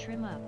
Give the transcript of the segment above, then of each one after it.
trim up.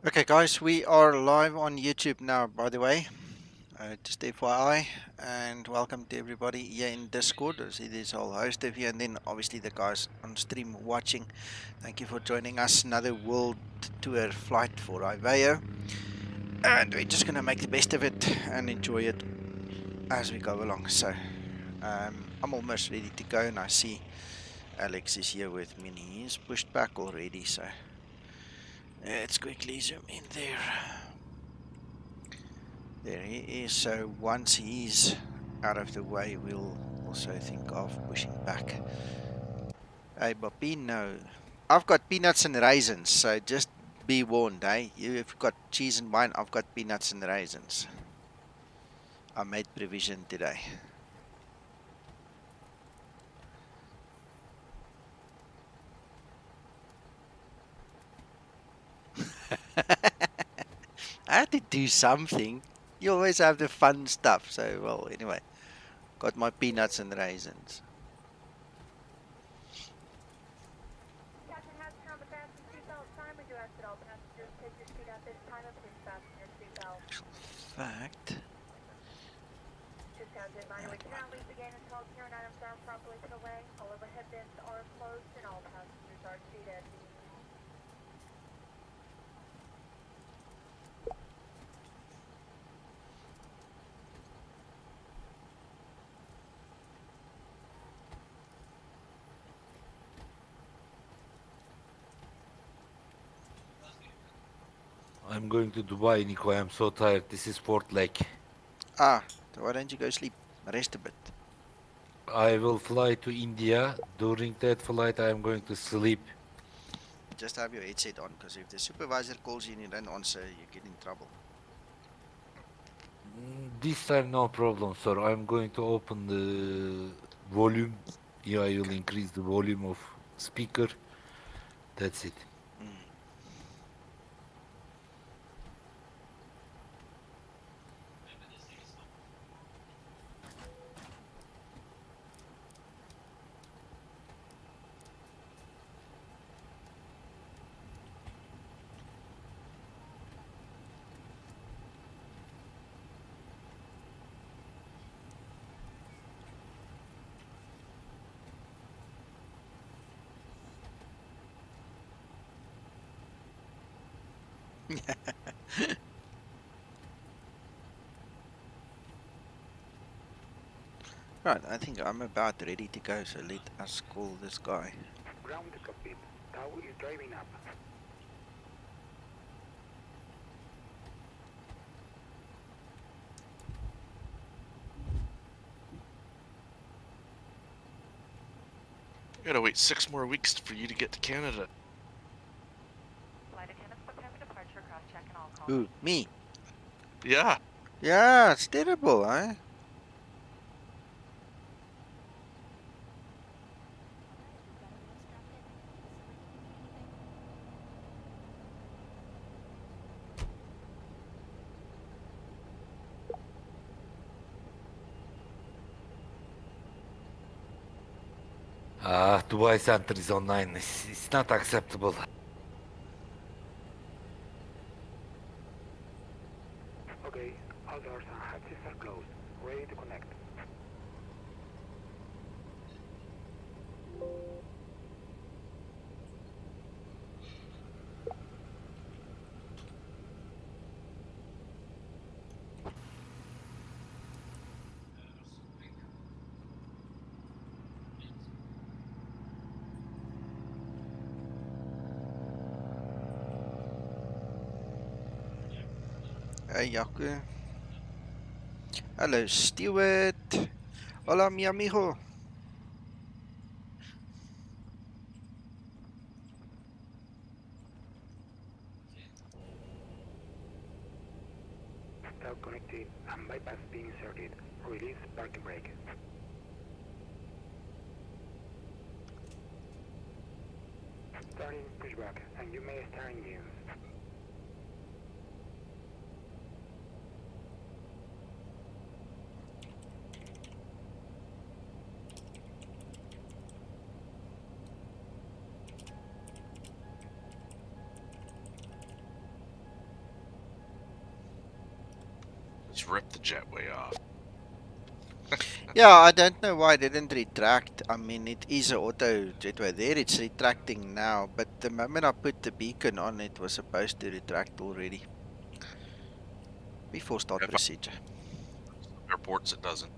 Okay guys, we are live on YouTube now, by the way, just FYI, and welcome to everybody here in Discord. I see there's a whole host of you, and then obviously the guys on stream watching. Thank you for joining us. Another world tour flight for IVAO, and we're just gonna make the best of it and enjoy it as we go along. So I'm almost ready to go, and I see Alex is here with me, and he's pushed back already, so let's quickly zoom in there. There he is. So once he's out of the way, we'll also think of pushing back. Hey, Bopino. I've got peanuts and raisins, so just be warned, eh? You've got cheese and wine, I've got peanuts and raisins. I made provision today. I had to do something. You always have the fun stuff, so well, anyway. Got my peanuts and raisins. Fact. I'm going to Dubai, Nico. I'm so tired. This is fourth leg. Ah, so why don't you go sleep? Rest a bit. I will fly to India. During that flight, I am going to sleep. Just have your headset on, because if the supervisor calls you and you don't answer, you get in trouble. This time, no problem, sir. I'm going to open the volume. Yeah, I will Okay. increase the volume of speaker. That's it. Mm. Right, I think I'm about ready to go, so let us call this guy. Ground cockpit. Tau is driving up. I gotta wait 6 more weeks for you to get to Canada. Flight attendants prepare for departure, cross-check and all calls. Who? Me? Yeah. Yeah, it's terrible, eh? Dubai Center is online. It's not acceptable. Okay, all doors and hatches are closed. Ready to connect. Hey, Jaco. Hello, Stewart. Hola, mi amigo. Stop connected and bypass being inserted. Release parking brake. Starting pushback, and you may start engines. Let's rip the jetway off. Yeah, I don't know why it didn't retract. I mean, it is an auto jetway there. It's retracting now, but the moment I put the beacon on, it was supposed to retract already. Before start If procedure. airports, it doesn't.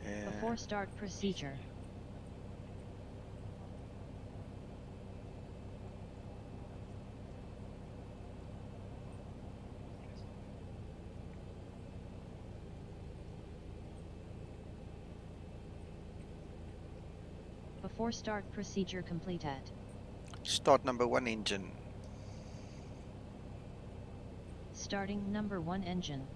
Yeah. Before start procedure. Before start procedure completed. Start number 1 engine. Starting number 1 engine.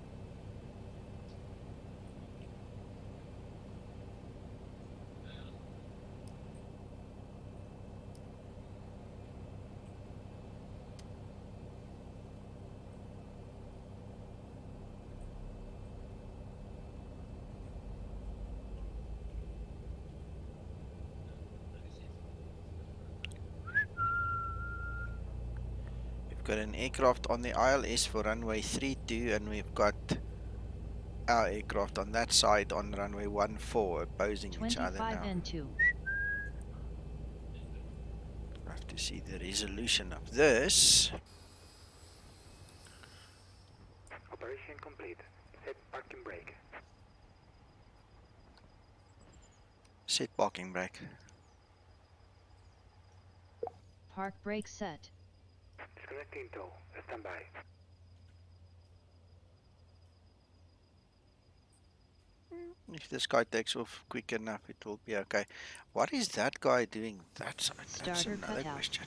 We've got an aircraft on the ILS for runway 32, and we've got our aircraft on that side on runway 14 opposing each other 25 now. and 2. I have to see the resolution of this. Operation complete. Set parking brake. Set parking brake. Park brake set. Disconnecting tow. Stand by. If this guy takes off quick enough, it will be okay. What is that guy doing that side? That's Starter another cutout. question.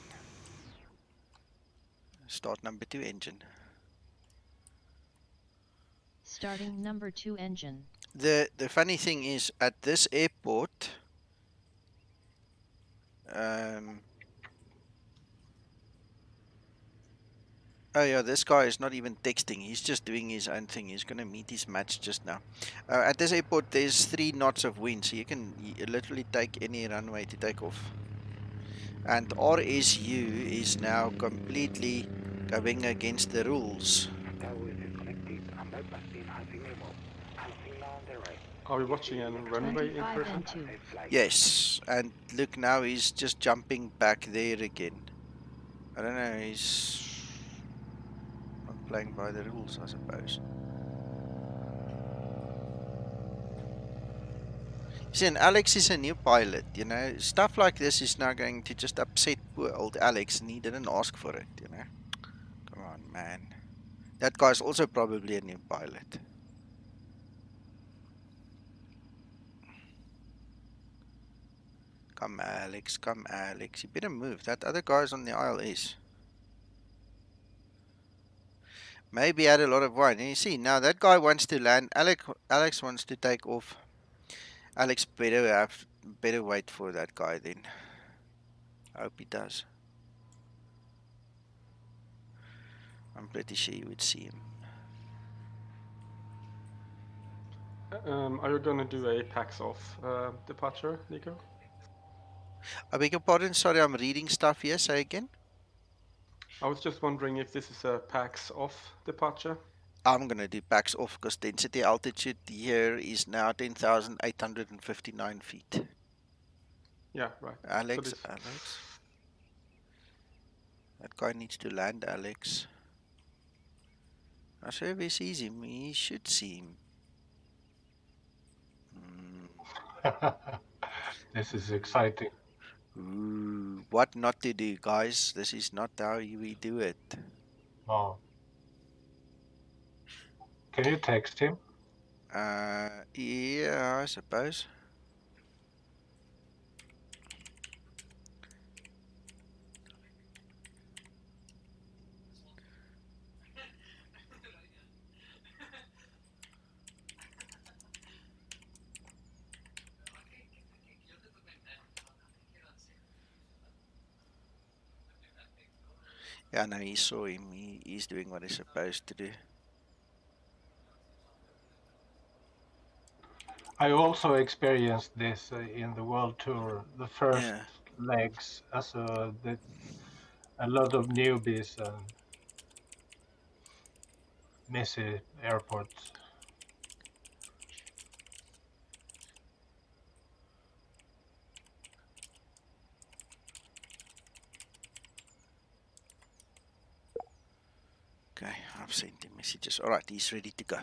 Start number 2 engine. Starting number 2 engine. The funny thing is, at this airport, oh yeah, this guy is not even texting. He's just doing his own thing. He's going to meet his match just now. At this airport, there's 3 knots of wind, so you can literally take any runway to take off. And RSU is now completely going against the rules. Tow is disconnected and bypass beam has signal. And signal on the right. Are we watching a runway 25 incursion? and 2. Safe flight. Yes, and look now, he's just jumping back there again. I don't know, he's not playing by the rules, I suppose. See, and Alex is a new pilot, you know. Stuff like this is now going to just upset poor old Alex, and he didn't ask for it, you know. Come on, man. That guy's also probably a new pilot. Come, Alex, come, Alex. You better move. That other guy's on the ILS. Maybe he had a lot of wine. And you see, now that guy wants to land. Alex wants to take off. Alex better wait for that guy then. I hope he does. I'm pretty sure you would see him. Are you gonna do a packs off departure, Nico? I beg your pardon, sorry, I'm reading stuff here. Say again. I was just wondering if this is a PAX off departure. I'm gonna do packs off because density altitude here is now 10,859 feet. Yeah, right. So Alex, this. Alex. That guy needs to land, Alex. I say if he sees him, he should see him. This is exciting. Ooh, what not to do, guys. This is not how we do it. Oh. Can you text him? Yeah, I suppose. Yeah, no, he saw him. He's doing what he's supposed to do. I also experienced this in the world tour. The first Yeah. legs, a lot of newbies and messy airports. Okay, I've sent him messages. All right, he's ready to go.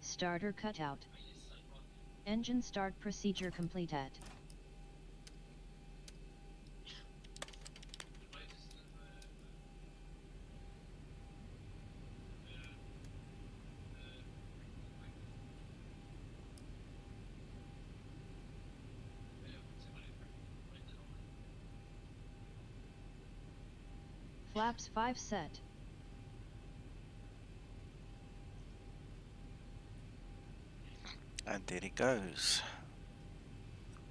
Starter cutout. Engine start procedure complete at. Flaps 5 set. And there he goes.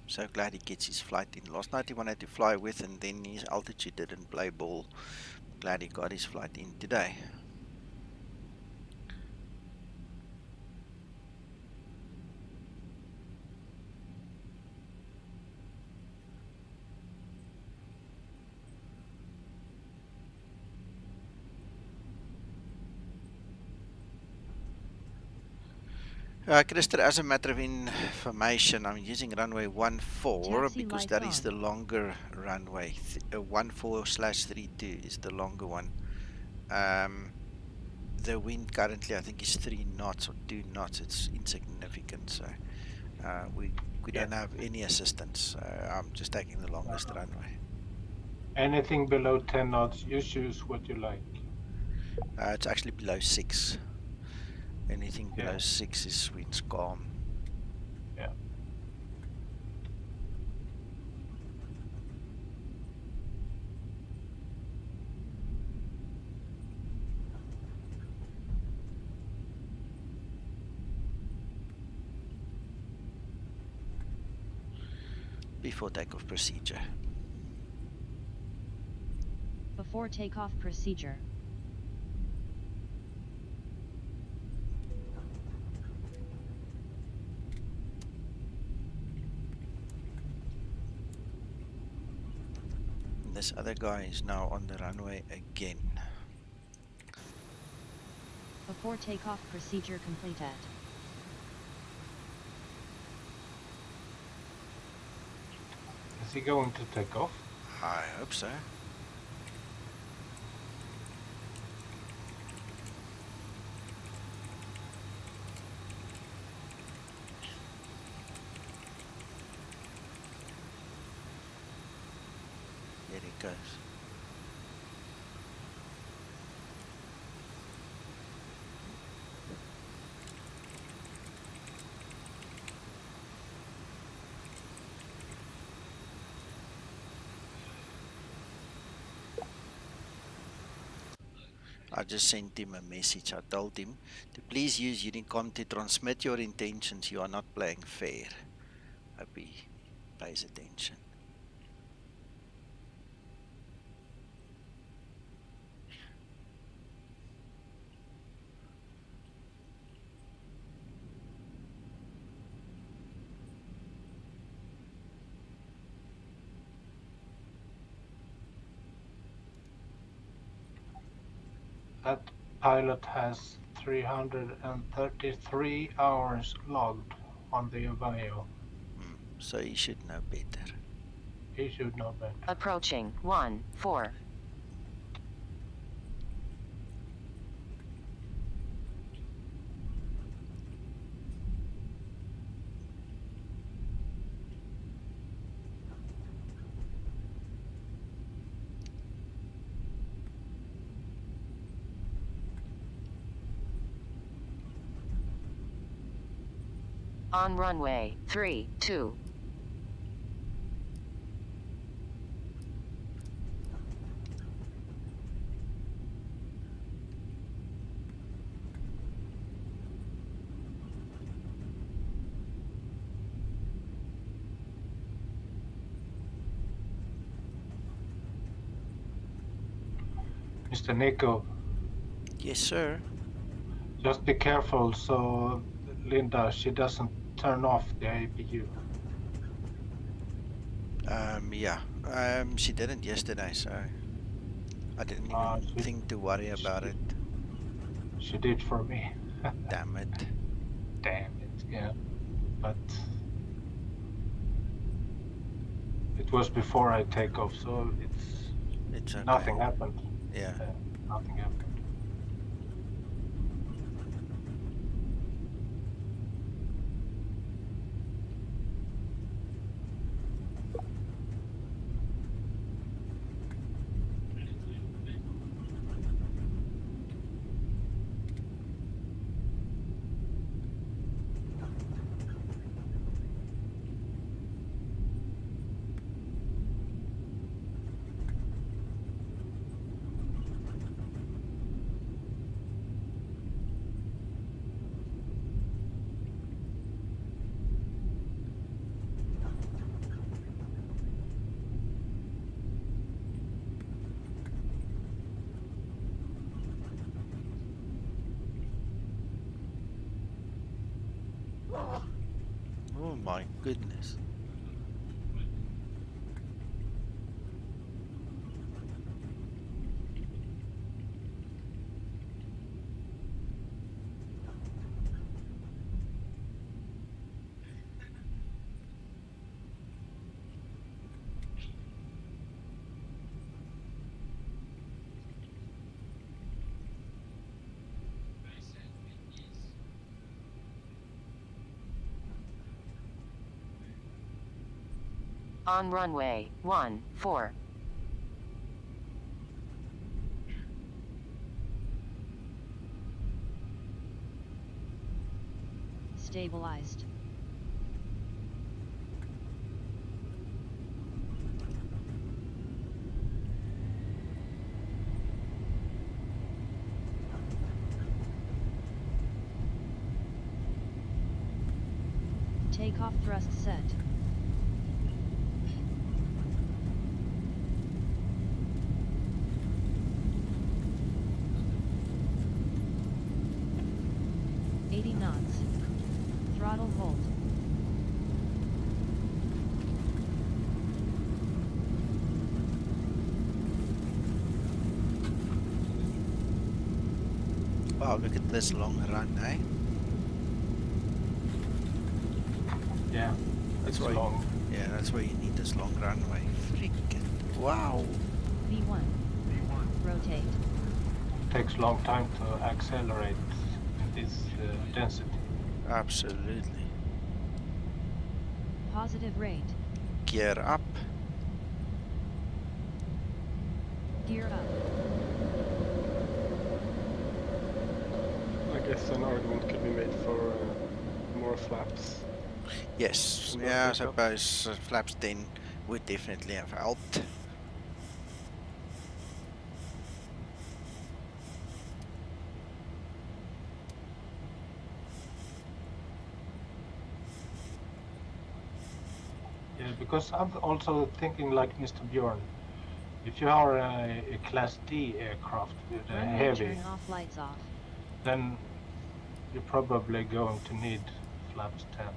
So glad he gets his flight in. Last night he wanted to fly with and then his altitude didn't play ball. Glad he got his flight in today. Christer, as a matter of information, I'm using runway 14 Taxi because lights that is on. the longer runway. 14/32 is the longer one. The wind currently I think is 3 knots or 2 knots. It's insignificant, so we don't have any assistance. I'm just taking the longest runway. Anything below 10 knots, you choose what you like. It's actually below 6. Anything below Yeah. 6 is wind's calm. Yeah. Before takeoff procedure. Before takeoff procedure. This other guy is now on the runway again. Before takeoff procedure complete at. Is he going to take off? I hope so. There he goes. I just sent him a message. I told him to please use Unicom to transmit your intentions. You are not playing fair. Hope he pays attention. That pilot has 333 hours logged on the IVAO. So he should know better. He should know better. Approaching 1-4. On runway 32. Mr. Nico, Yes, sir. just be careful so Linda, she doesn't turn off the APU. Yeah. She didn't yesterday, so I didn't even think to worry about it. She did for me. Damn it. Damn it, yeah. But it was before I take off, so It's okay. nothing happened. Yeah. Nothing happened. Oh my goodness. On runway 14. Stabilized. Takeoff thrust set. Knots. Throttle hold. Wow, look at this long run, eh? Yeah, That's it's why. long. Yeah, that's why you need this long runway. Freaking wow. V1. Rotate. Takes long time to accelerate this density. Absolutely. Positive rate. Gear up. Gear up. I guess an argument could be made for more flaps. Yes. More Yeah, I takeoff. suppose flaps 10 would definitely have helped. because I'm also thinking like Mr. Bjorn. If you are a Class D aircraft with a Runway heavy, turn off, lights off. then you're probably going to need flaps 10.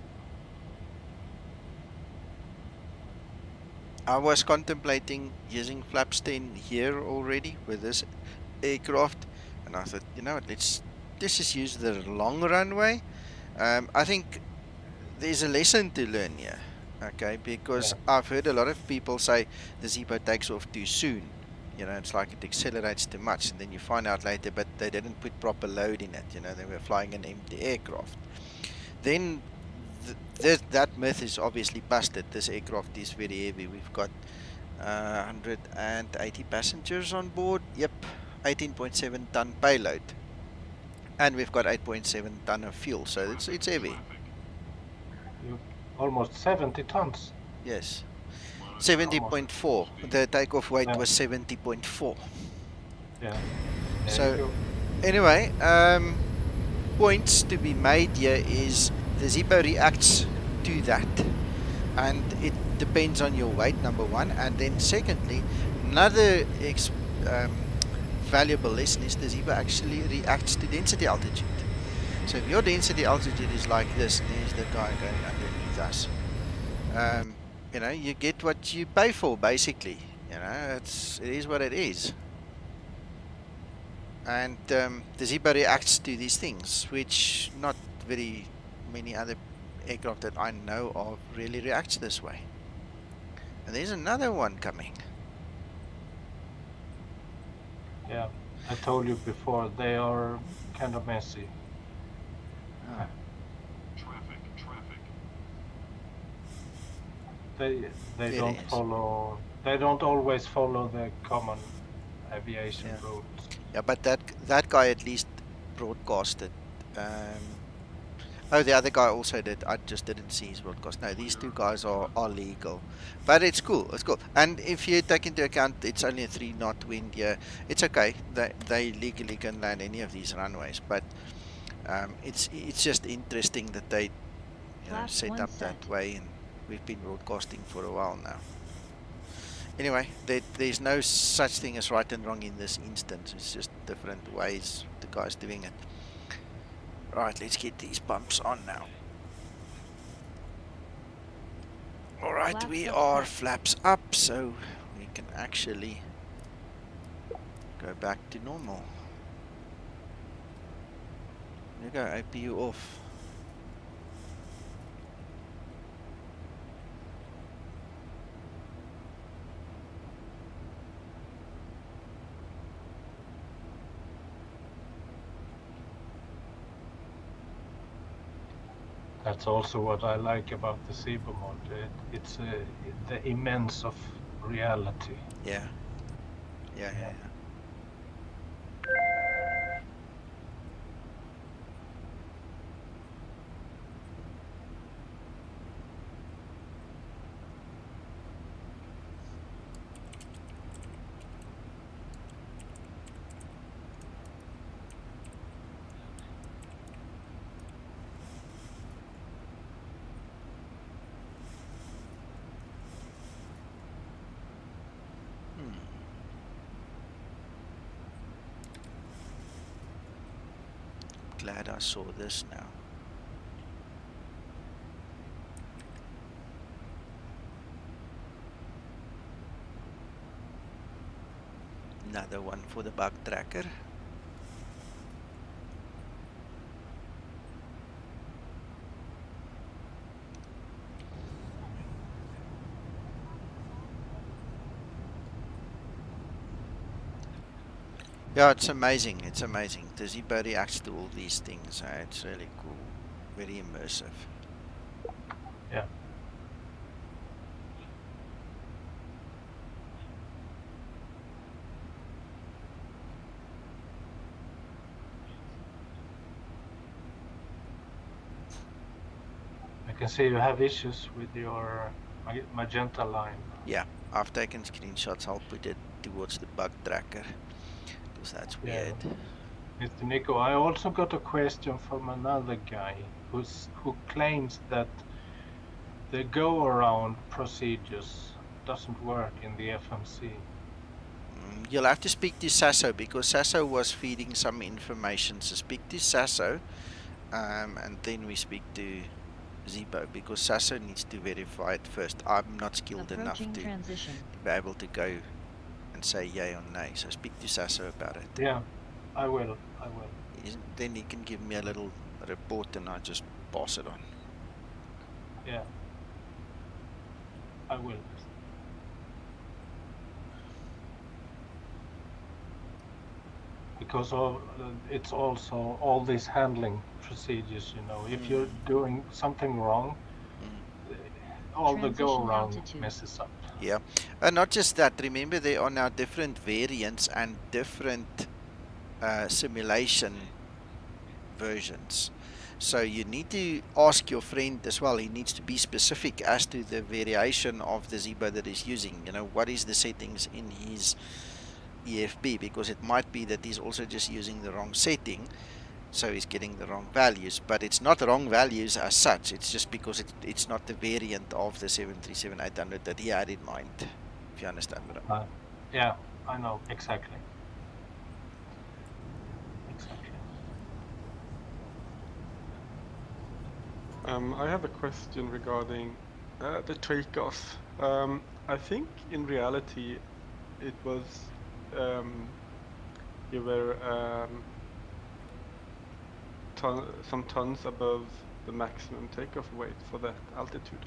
I was contemplating using flaps 10 here already with this aircraft, and I thought, you know what, let's just use the long runway. I think there's a lesson to learn here, okay? Because Yeah. I've heard a lot of people say the Zibo takes off too soon. You know, it's like it accelerates too much, and then you find out later, but they didn't put proper load in it. You know, they were flying an empty aircraft. Then that myth is obviously busted. This aircraft is very heavy. We've got 180 passengers on board. Yep, 18.7 ton payload, and we've got 8.7 ton of fuel. So it's heavy. You almost 70 tons. Yes. 70.4. The takeoff weight Yeah. was 70.4. Yeah. There So you go. anyway, points to be made here is the Zibo reacts to that, and it depends on your weight, number one, and then secondly, another valuable lesson is the Zibo actually reacts to density altitude. So if your density altitude is like this, there's the guy going underneath us. You know, you get what you pay for, basically. You know, it is what it is. And the Zibo reacts to these things, which not very many other aircraft that I know of really reacts this way. And there's another one coming. Yeah. I told you before, they are kind of messy. Oh. They It don't is. follow. They don't always follow the common aviation Yeah. rules. Yeah, but that guy at least broadcasted. Oh, the other guy also did. I just didn't see his broadcast. No, these two guys are legal. But it's cool. It's cool. And if you take into account it's only a 3-knot wind here, it's okay. They legally can land any of these runways. But it's just interesting that they Flaps set one up set. that way, and we've been broadcasting for a while now. Anyway, there's no such thing as right and wrong in this instance. It's just different ways the guy's doing it. Right, let's get these bumps on now. Alright, Flaps we up are set. flaps up, so we can actually go back to normal. There you go, APU off. That's also what I like about the Zibo mod. It's the immense of reality. Yeah. Yeah. Glad I saw this now. Another one for the bug tracker. Yeah, it's amazing. It's amazing. The Zibo reacts to all these things. It's really cool. Very immersive. Yeah. I can see you have issues with your magenta line. Yeah, I've taken screenshots. I'll put it towards the bug tracker because that's weird. Mr. Nico, I also got a question from another guy who claims that the go-around procedures doesn't work in the FMC. You'll have to speak to Sasso because Sasso was feeding some information. So speak to Sasso, and then we speak to Zibo because Sasso needs to verify it first. I'm not skilled enough Approaching to transition. be able to go and say yay or nay. So speak to Sasso about it. Yeah, I will. Then he can give me a little report and I just pass it on. Yeah, I will. Because of it's also all these handling procedures, you know. If you're doing something wrong, all the go-around messes up. Yeah, and not just that. Remember, there are now different variants and different simulation versions. So you need to ask your friend as well. He needs to be specific as to the variation of the Zibo that he's using. You know, what is the settings in his EFB? Because it might be that he's also just using the wrong setting, so he's getting the wrong values. But it's not wrong values as such. It's just because it's not the variant of the 737-800 that he had in mind. If you understand what I mean. Yeah, I know exactly. I have a question regarding the takeoff. I think in reality it was you were some tons above the maximum takeoff weight for that altitude.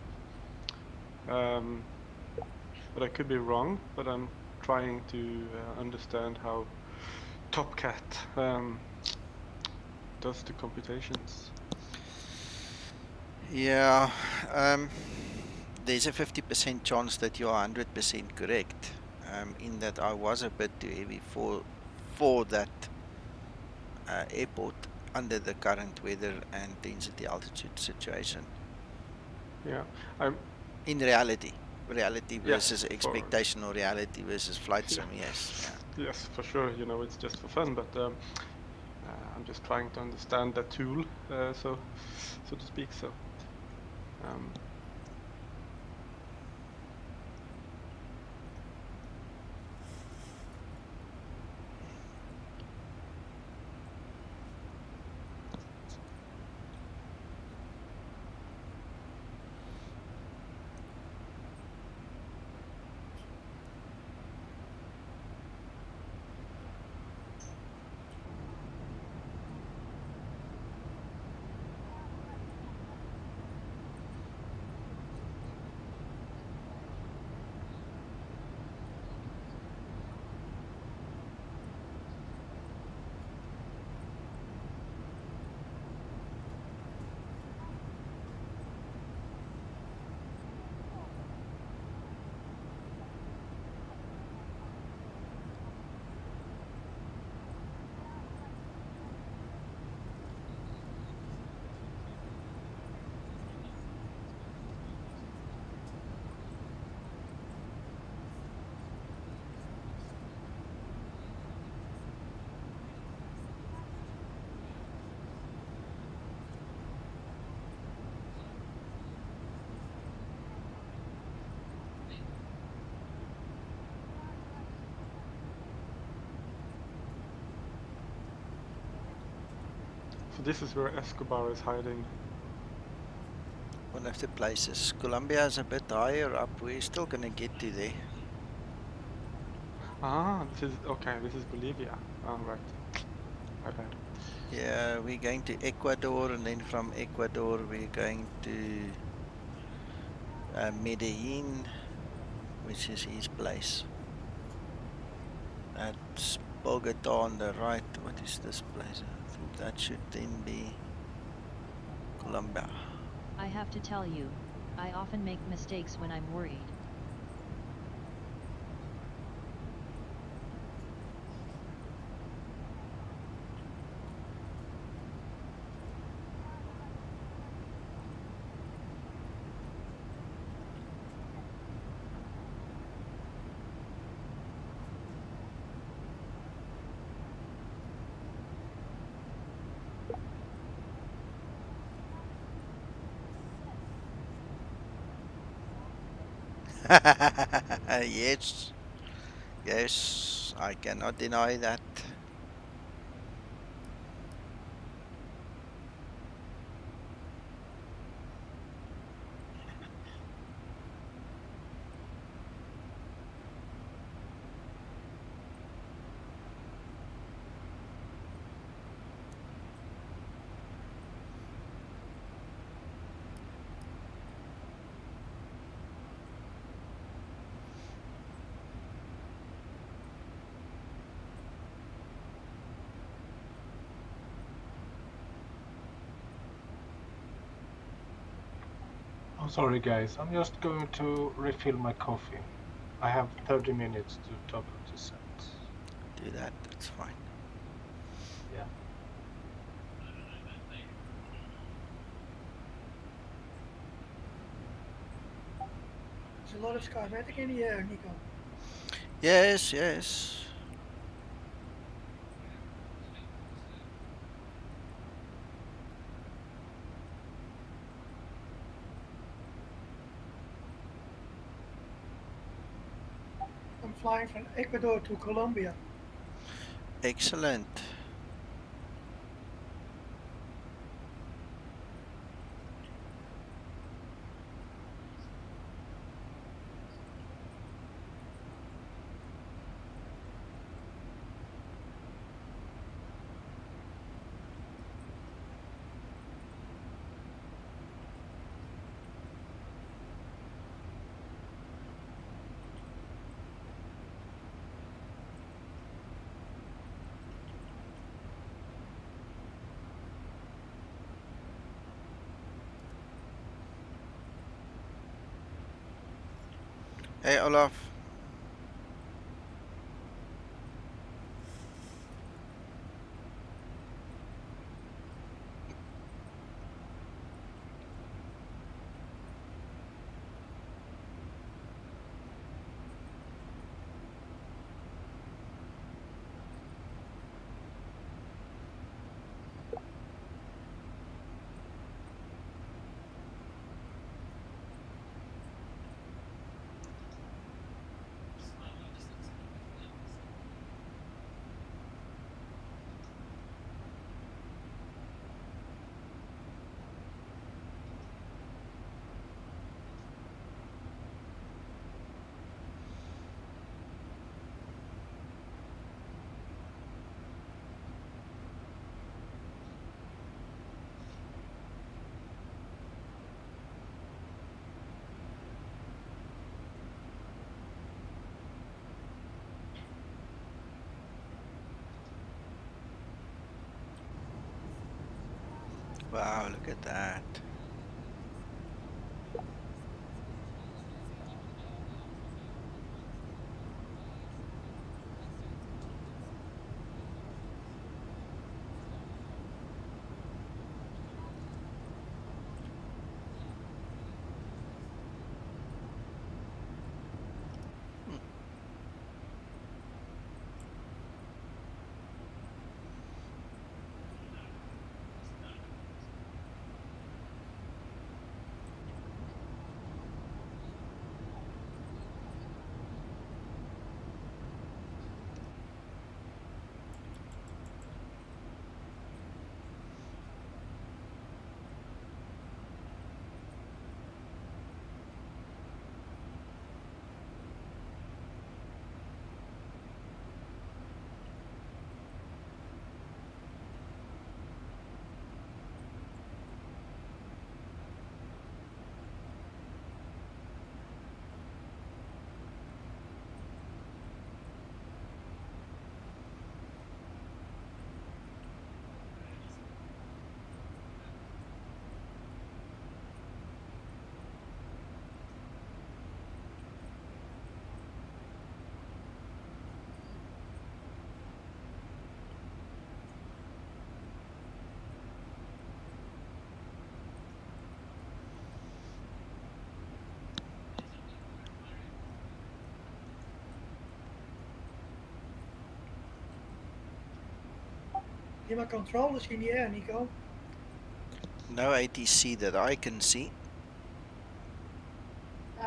But I could be wrong, but I'm trying to understand how TopCat does the computations. Yeah, there's a 50% chance that you're 100% correct. In that I was a bit too heavy for that airport under the current weather and density altitude situation. Yeah, in reality versus expectation or reality versus flight sim. Yes. Yeah. Yes, for sure. You know, it's just for fun, but I'm just trying to understand that tool, so to speak. So. So this is where Escobar is hiding. One of the places. Colombia is a bit higher up. We're still gonna get to there. Ah, this is okay. This is Bolivia. Ah, right. My bad. Yeah, we're going to Ecuador, and then from Ecuador we're going to Medellin, which is his place. That's Bogota on the right. What is this place? I think that should then be Colombia. I have to tell you, I often make mistakes when I'm worried. Yes, yes, I cannot deny that. I'm sorry, guys. I'm just going to refill my coffee. I have 30 minutes to top up the set. Do that, that's fine. Yeah. There's a lot of Skymatix in the air, Nico. Yes, yes. I'm flying from Ecuador to Colombia. Excellent. Hey, Olaf. Wow, look at that. Hmm. Need my controllers in the air, Nico. No ATC that I can see.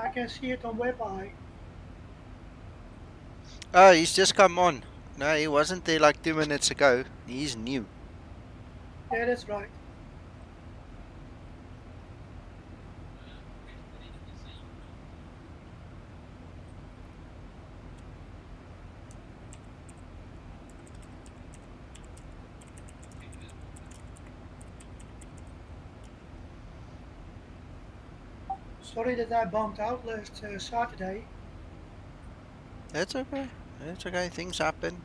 I can see it on WebEye. Oh, he's just come on. No, he wasn't there like 2 minutes ago. He's new. Yeah, that's right. Sorry that I bumped out last Saturday. That's okay. That's okay. Things happen.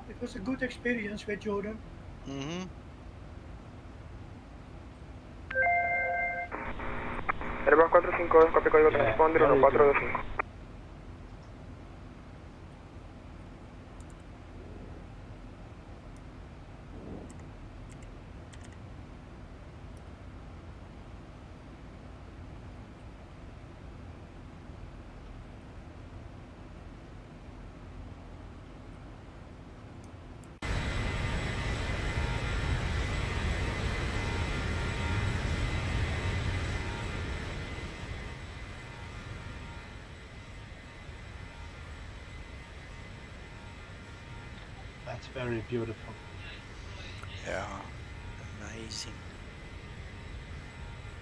It was a good experience with Jordan. Mm-hmm. Airbus 452, copia código transponder 1425. That's very beautiful. Yeah. Amazing.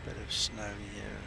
Bit of snow here.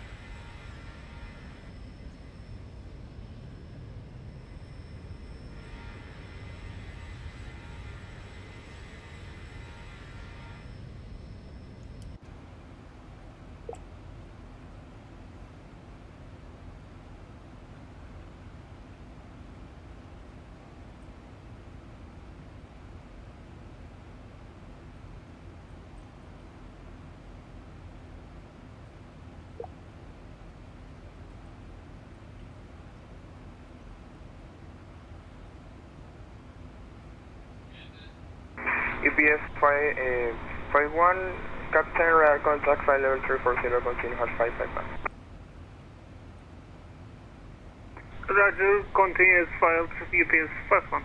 UPS 51, Captain Radar contact file level 340, continue has 555. Roger, continuous file UPS 51.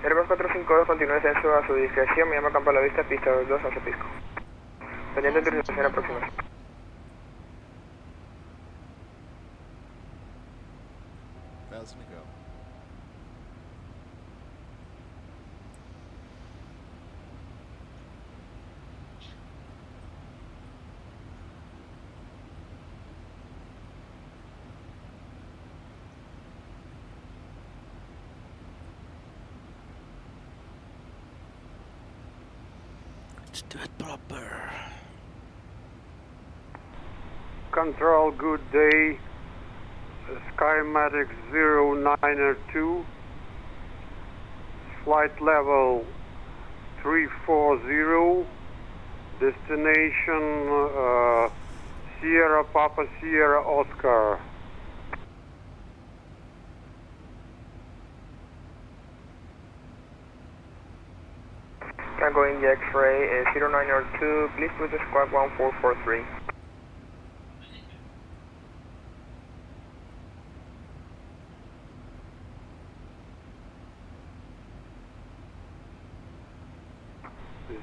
Airbus 452, continúa descenso a su discreción, me llama campo a la vista, pista 22 hacia Pisco. Pendiente de autorización aproximada. Thousand to go. Let's do it proper. Control, good day. Skymatix 092. Flight level 340. Destination Sierra Papa Sierra Oscar. Tango India X-ray 0902, please put the squad 1443.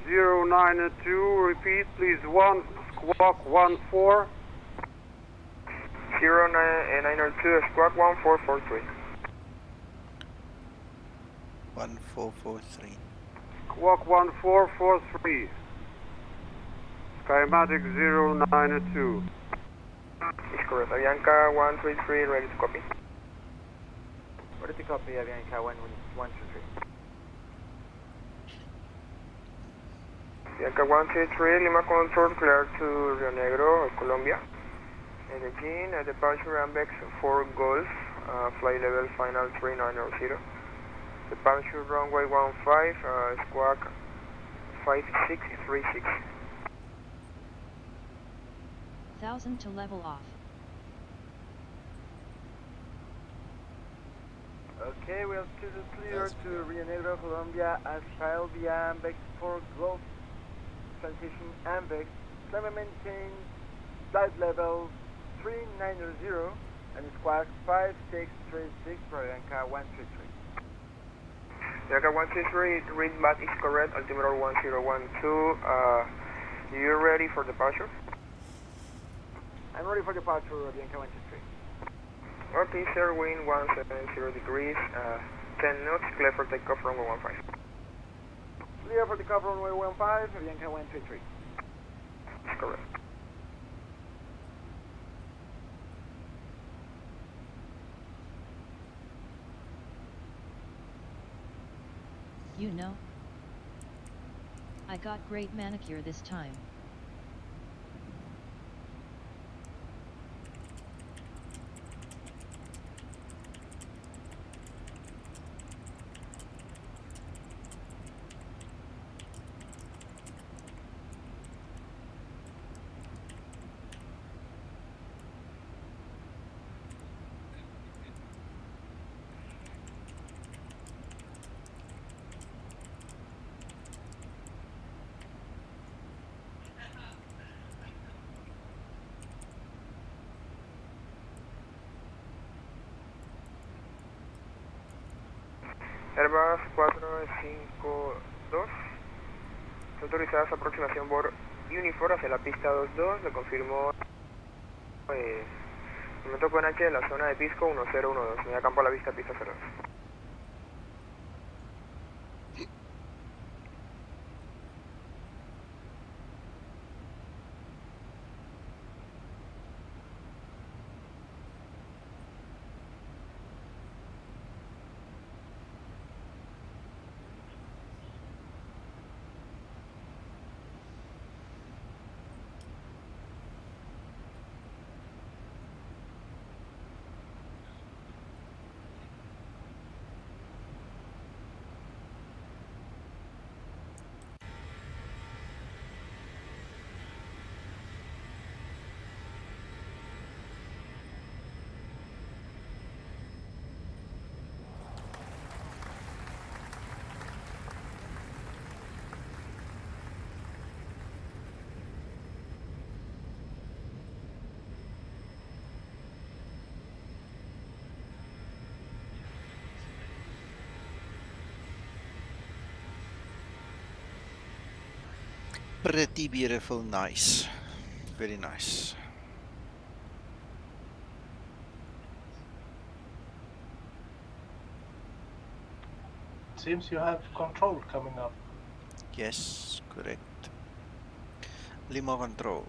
Zero 902, repeat please, one squawk 14. 0902, squawk 1443. 1443. Squawk 1443. Skymatix 092. Is correct. Avianca 133, ready to copy. Ready to copy, Avianca 133. Avianca 133, Lima Control, clear to Rio Negro, Colombia. Medellin, departure Ambex 4 Golf, flight level final 3900. Departure runway 15, squawk 5636. 1000 to level off. Okay, we have to clear to Rio Negro, Colombia, Ashile via Ambex 4 Golf, transition Ambex, climate maintain, flight level 3900, and squawk 5636 for Avianca 133. Avianca 133, read back is correct, altimeter 1012, You ready for departure? I'm ready for departure, Avianca 123. Okay, sir, wind 170 degrees, 10 knots, clear for takeoff runway 15. Clear for takeoff runway 15, Avianca 123. That's correct. You know, I got great manicure this time. Airbus 452, autorizadas aproximación por Unifor hacia la pista 22, le confirmó momento con H de la zona de Pisco 1012, media campo a la vista pista 02. Pretty beautiful, nice, very nice. Seems you have control coming up. Yes, correct. Lima control.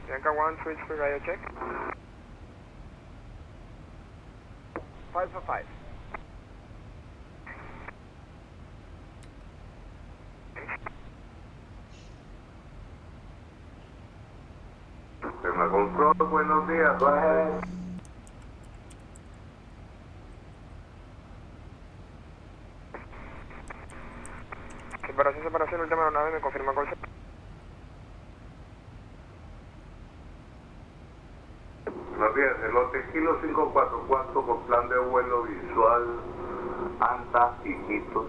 Bianca 1, switch for radio check. 5 for 5. Tema control, buenos días. Go ahead. Separación, última aeronave, me confirma call. Buenos días, el lote Kilo 544 con plan de vuelo visual, ANTA y Quitos.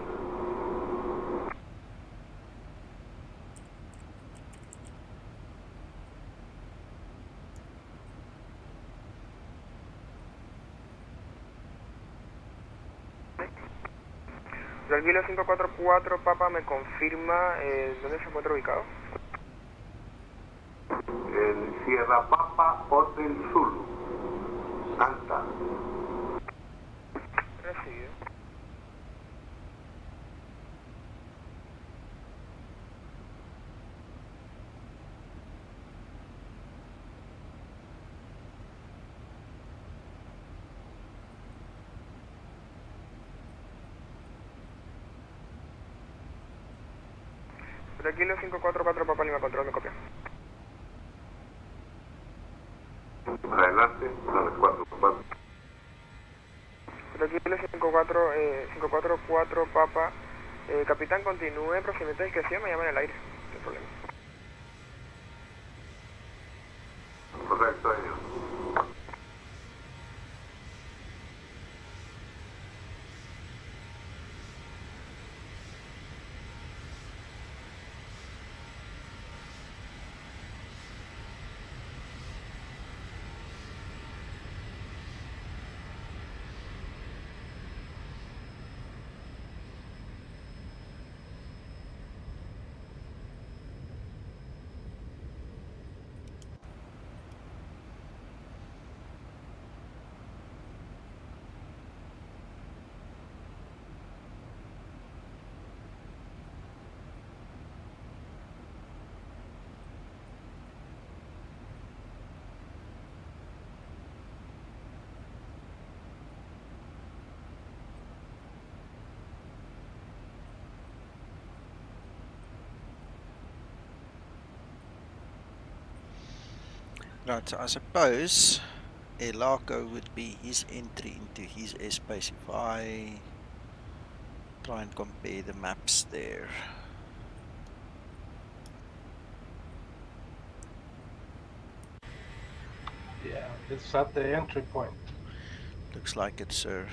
El Kilo 544 Papa me confirma dónde se encuentra ubicado. El Sierra Papa Hotel Zulu, ANTA. Recibido. El Kilo 544 Papa Lima Control, me copia. Adelante, 944. El Kilo 544 Papa, capitán, continúe procedimiento de discreción, me llama en el aire, no hay problema. Correcto, señor. Right, so I suppose Elaco would be his entry into his airspace if I try and compare the maps there. Yeah, it's at the entry point. Looks like it, sir.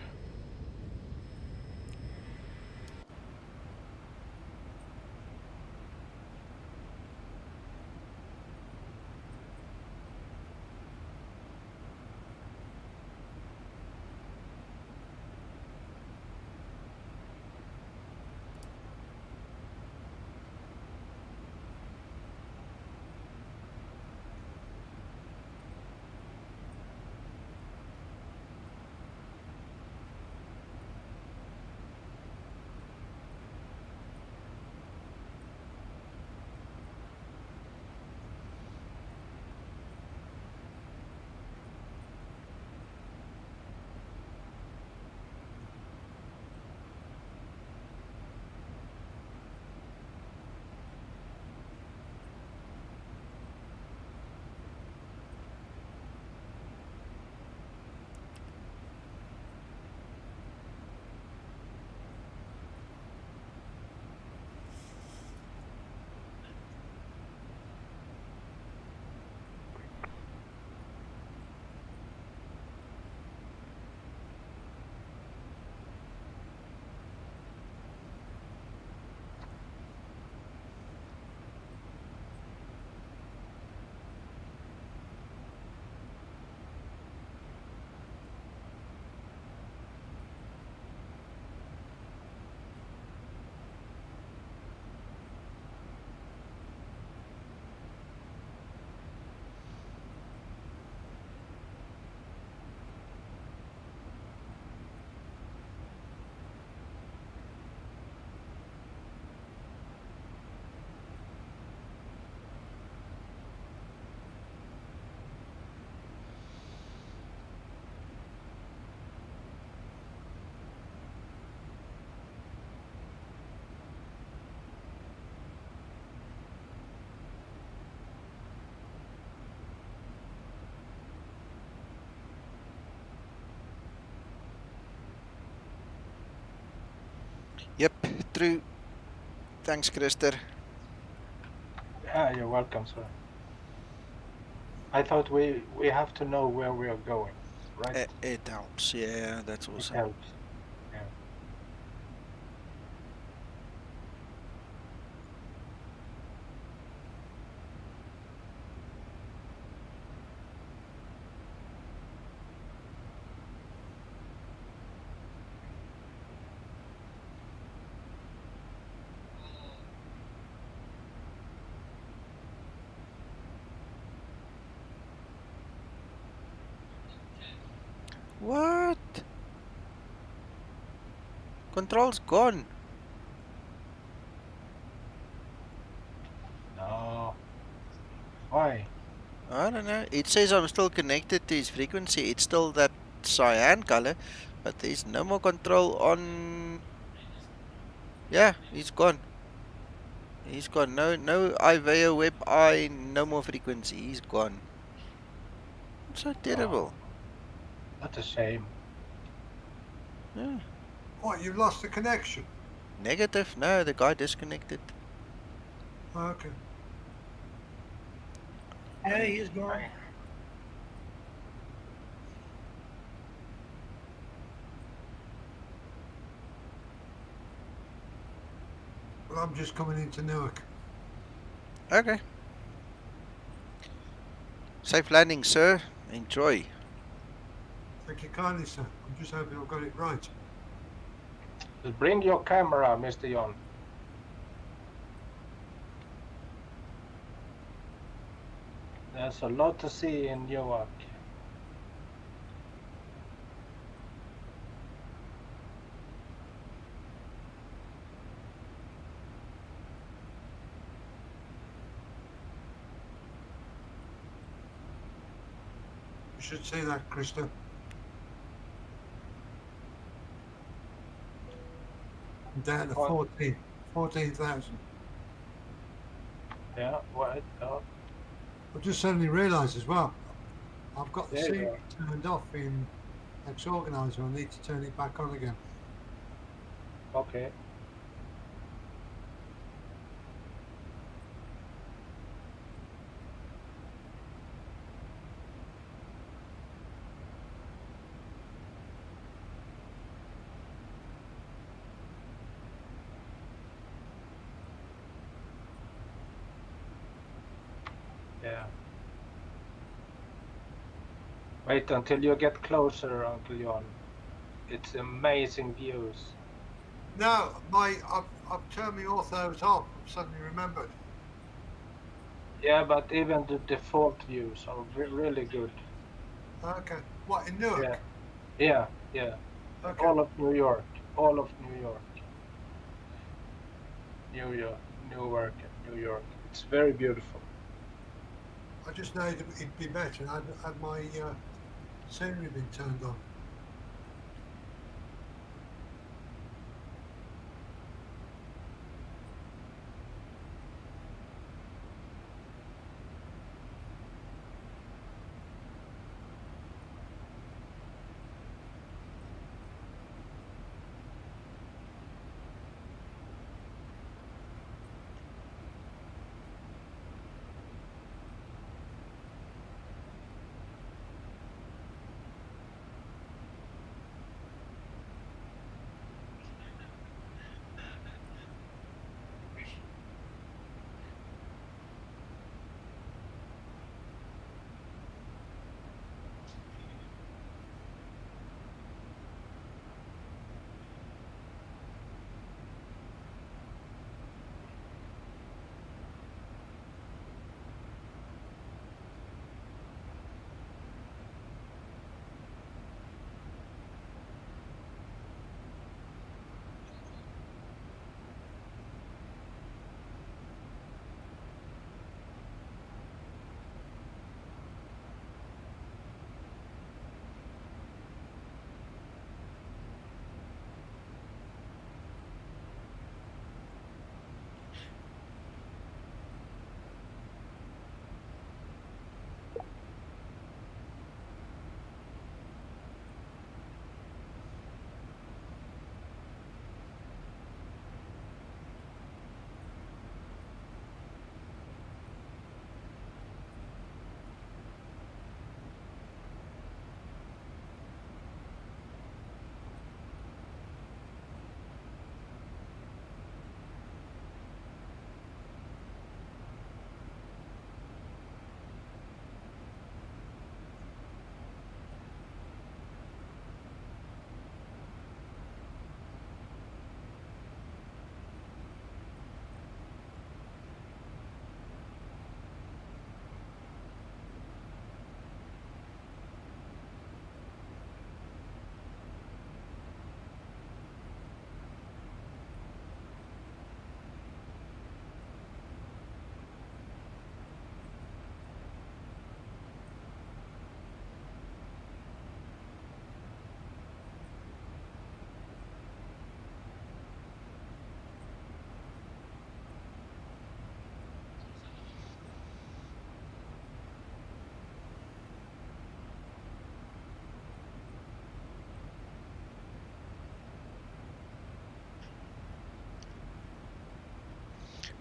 Yep, true. Thanks, Krister. Yeah, you're welcome, sir. I thought we have to know where we are going, right? It helps, yeah, that's It awesome. helps. Yeah. What? Control's gone. No. Why? I don't know. It says I'm still connected to his frequency. It's still that cyan color, but there's no more control on. Yeah, he's gone. He's gone. No IVAO web I, no more frequency. He's gone. It's so terrible. That's a shame. Yeah. What, you've lost the connection? Negative? No, the guy disconnected. Okay. Yeah, he's gone. Well, I'm just coming into Newark. Okay. Safe landing, sir. Enjoy. Thank you kindly, sir. I'm just hoping I've got it right. Just bring your camera, Mr. John. There's a lot to see in Newark. You should see that, Krista. I'm down to 14,000. Yeah, what? I just suddenly realised as well, I've got the There you scene are. turned off in X Organizer. I need to turn it back on again. Okay. Yeah. Wait until you get closer, Uncle John. It's amazing views. No, I've turned my orthos off. I've suddenly remembered. Yeah, but even the default views are really good. Okay. What, in Newark? Yeah. Okay. All of New York. All of New York. Newark and New York. It's very beautiful. I just know it'd be better had my scenery been turned on.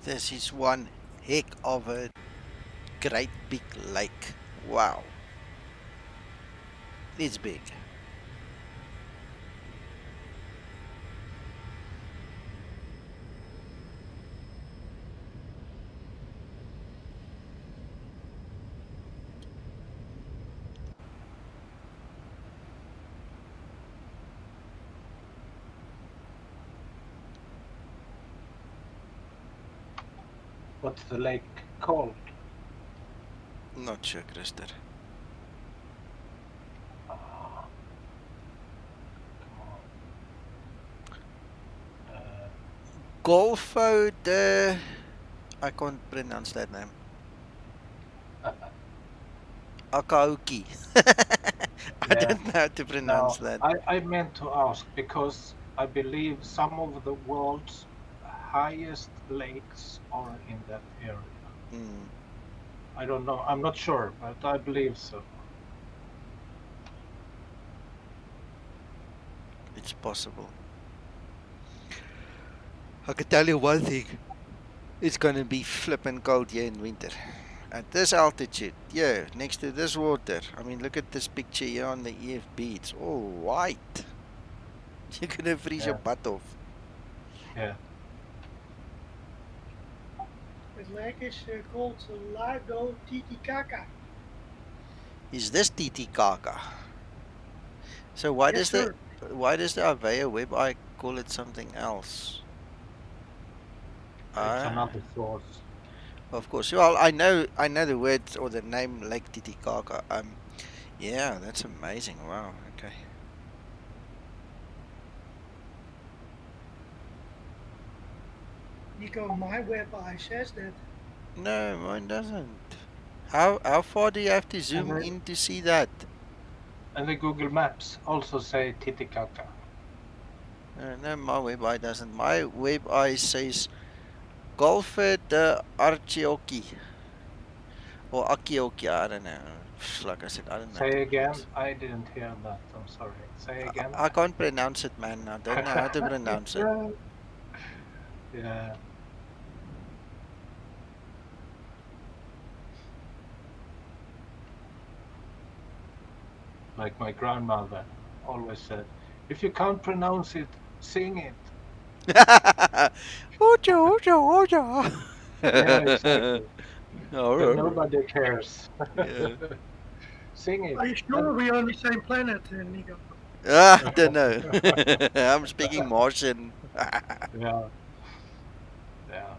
This is one heck of a great big lake. Wow. It's big. What's the lake called? Not sure, Christer. Golfo de... I can't pronounce that name. Akauki. I don't know how to pronounce that. I meant to ask because I believe some of the world's highest lakes are in that area. I don't know. I'm not sure, but I believe so. It's possible. I can tell you one thing. It's gonna be flippin' cold here in winter. At this altitude, yeah, next to this water. I mean, look at this picture here on the EFB. It's all white. You're gonna freeze your butt off. Yeah. Het lake is called Lago Titicaca. Is this Titicaca? So why Yes, does sir. the IVAO web I call it something else? It's another source. Of course. Well, I know the word or the name Lake Titicaca. Yeah, that's amazing. Wow. Okay. Nico, my web says that. No, mine doesn't. How far do you have to zoom in to see that? And the Google Maps also say Titicaca. No, my web doesn't. My web says Golfe de Archioki or Akioki. I don't know. Like I said, I don't know. Say again. I didn't hear that. I'm sorry. Say again. I can't pronounce it, man. I don't know how to pronounce it. Yeah. Like my grandmother always said, if you can't pronounce it, sing it. Oja, oja, oja. Yeah, exactly. But nobody cares. Yeah. Sing it. Are you sure we're on the same planet, Nico? I don't know. I'm speaking Martian. Yeah. Yeah.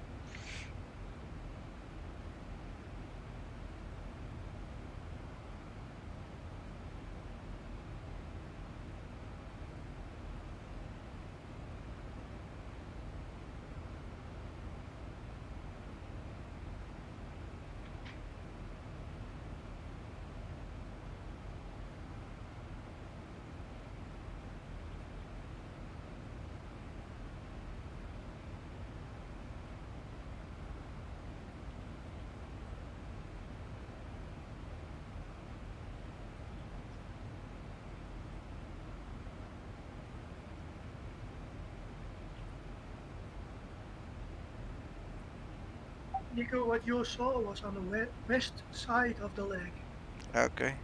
Nico, what you saw was on the west side of the lake. Okay.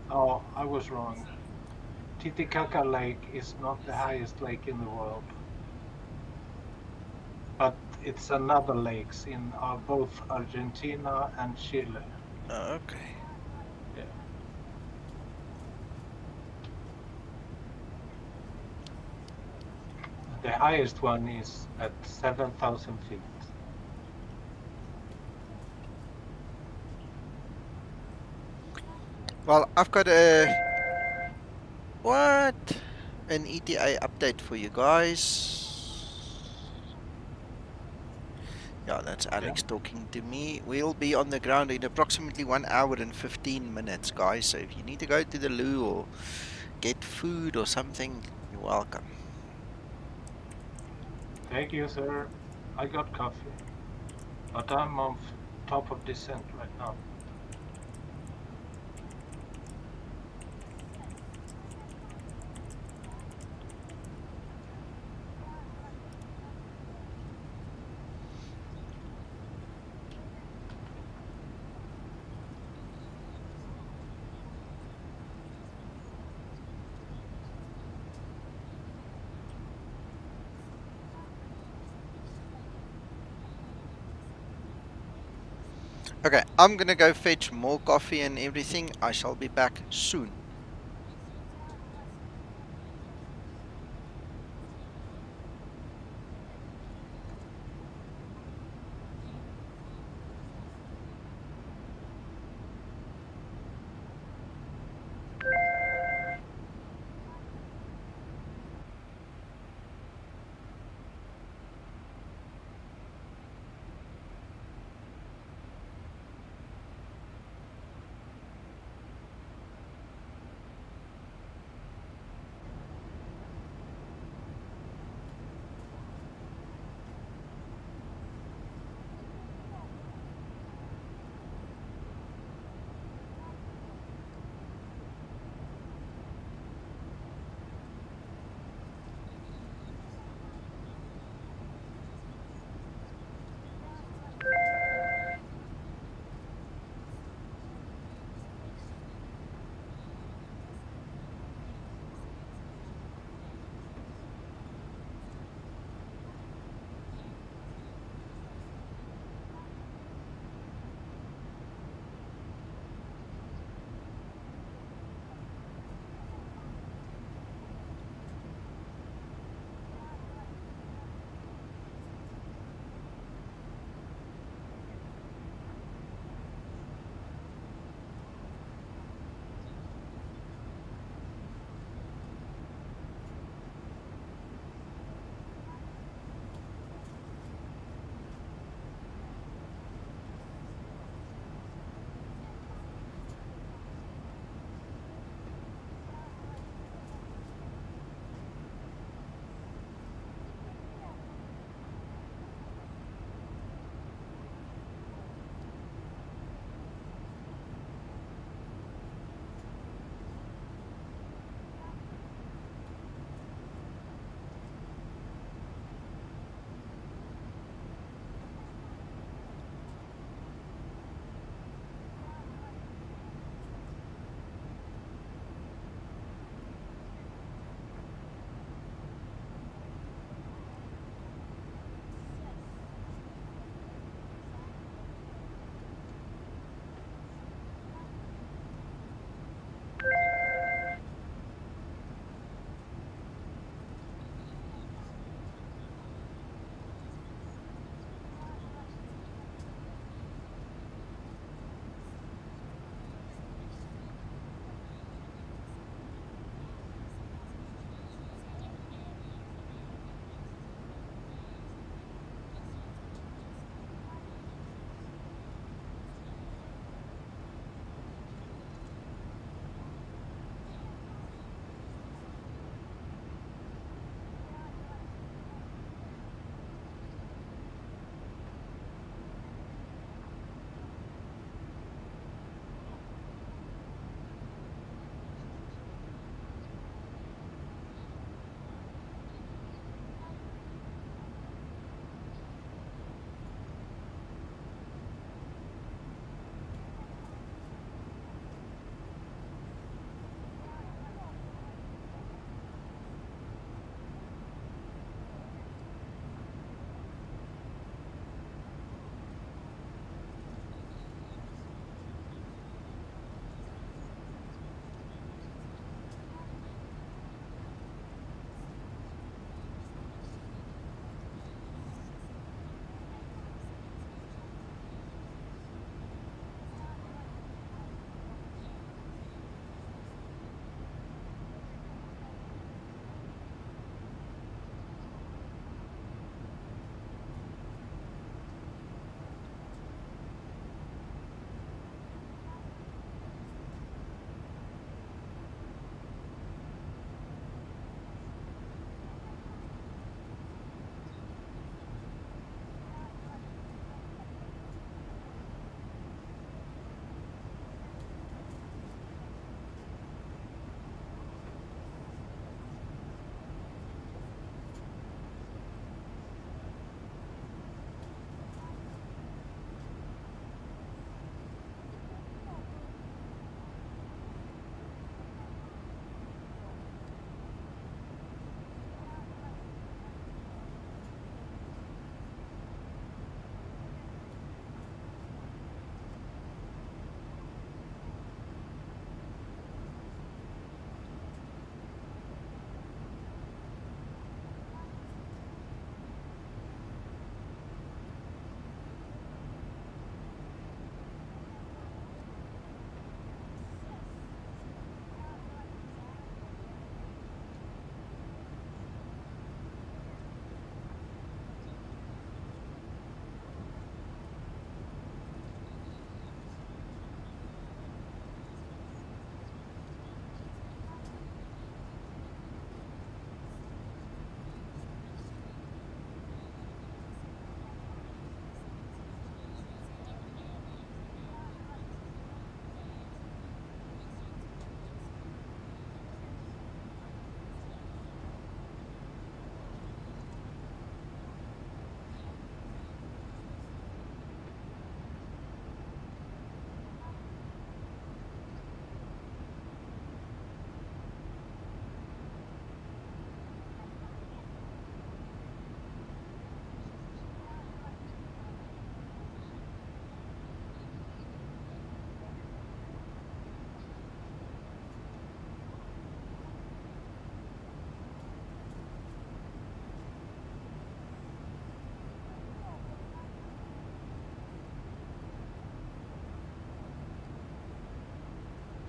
Oh, I was wrong. Titicaca Lake is not the highest lake in the world. But it's another lakes in both Argentina and Chile. Oh, okay. Yeah. The highest one is at 7,000 feet. Well, I've got a an ETA update for you guys. Yeah, that's Alex talking to me. We'll be on the ground in approximately 1 hour and 15 minutes, guys. So if you need to go to the loo or get food or something, you're welcome. Thank you, sir. I got coffee, but I'm on top of descent right now. Okay, I'm gonna go fetch more coffee and everything. I shall be back soon.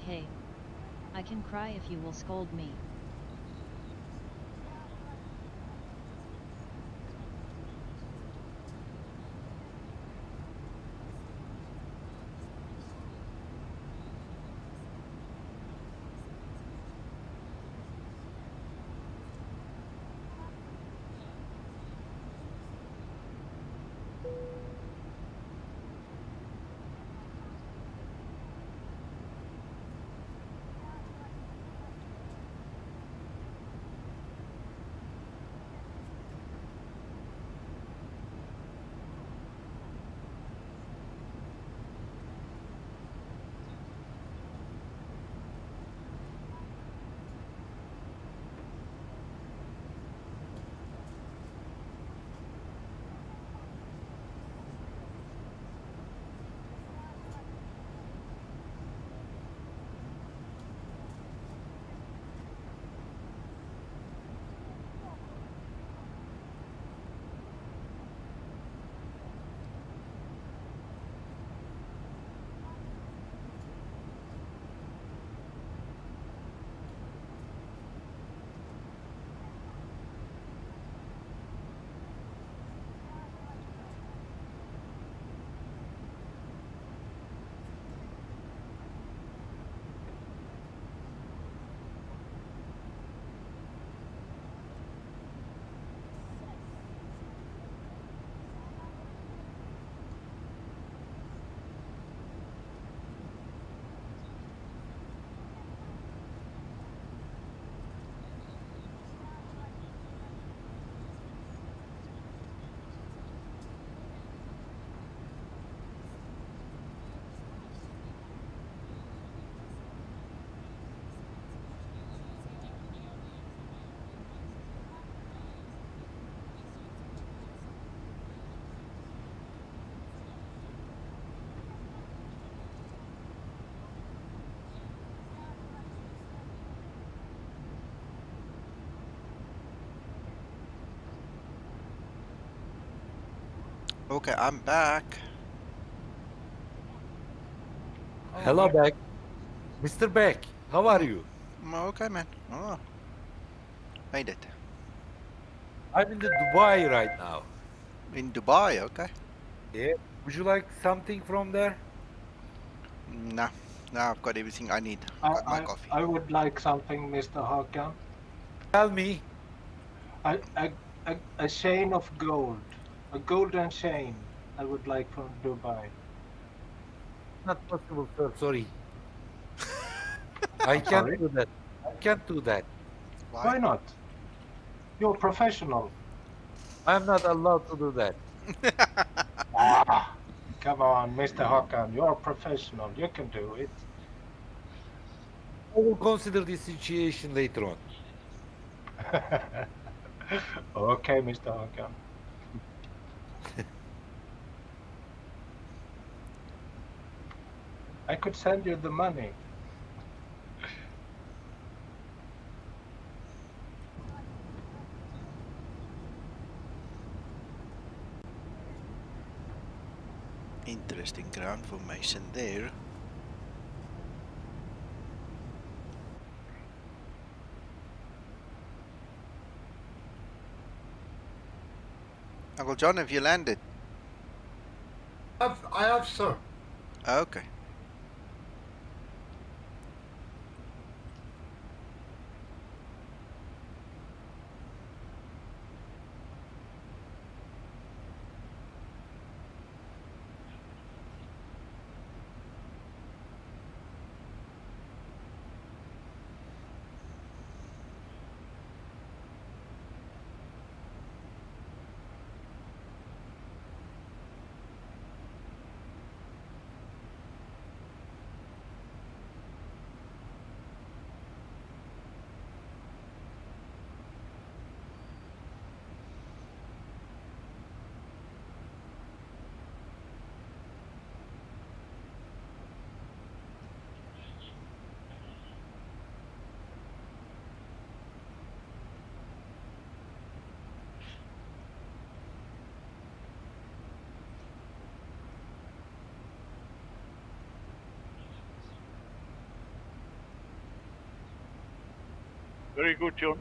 okay. I can cry if you will scold me. Okay, I'm back. Hello, Beck. Mr. Beck, how are you? Okay, man. Oh, made it. I'm in the Dubai right now. In Dubai, okay. Yeah. Would you like something from there? Nah, nah, I've got everything I need. Got my coffee. I would like something, Mr. Hakan. Tell me. A chain of gold, a golden chain. I would like from Dubai. Not possible, sir. Sorry. I I'm can't sorry. do that. I can't do that. Why? Why not? You're professional. I'm not allowed to do that. Ah, come on, Mr. Hakan. You're professional. You can do it. I will consider this situation later on. Okay, Mr. Hakan. I could send you the money. Interesting ground formation there. Uncle John, have you landed? I have, sir. Okay. Very good, John.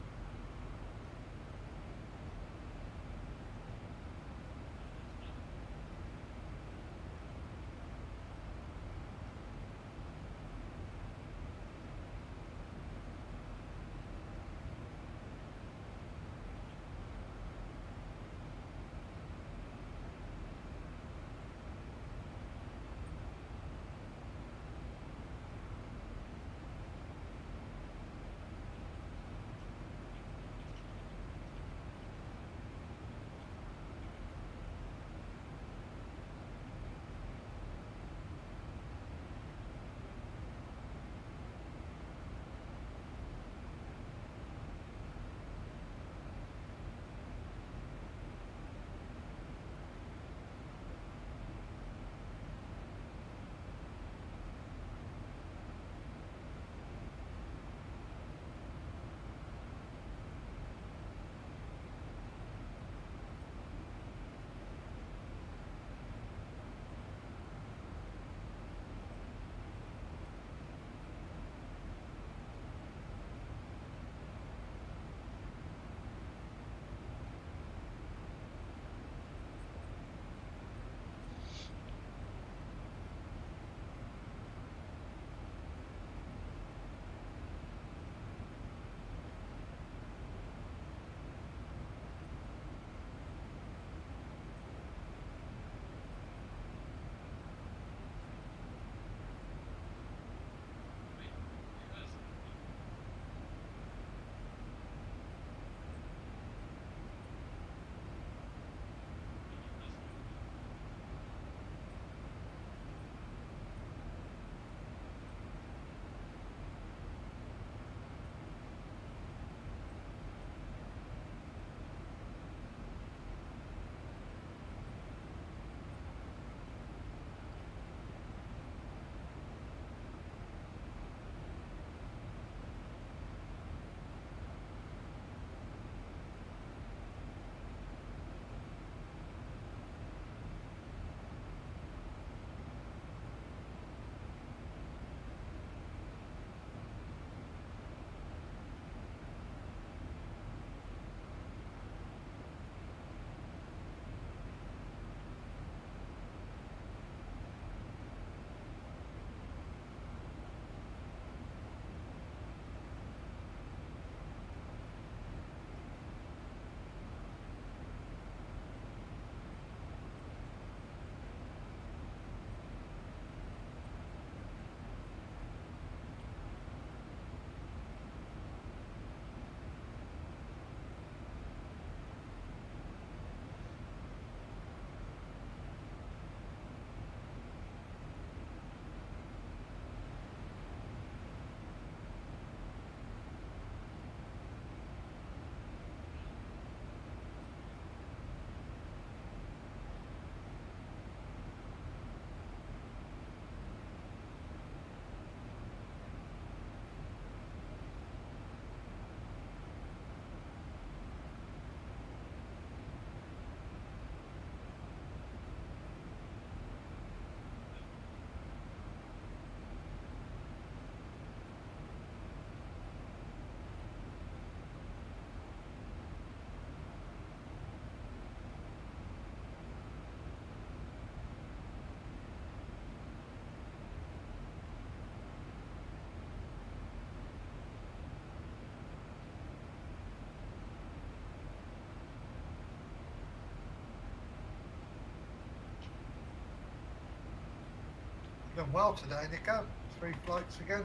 Done well today, Nico. 3 flights again.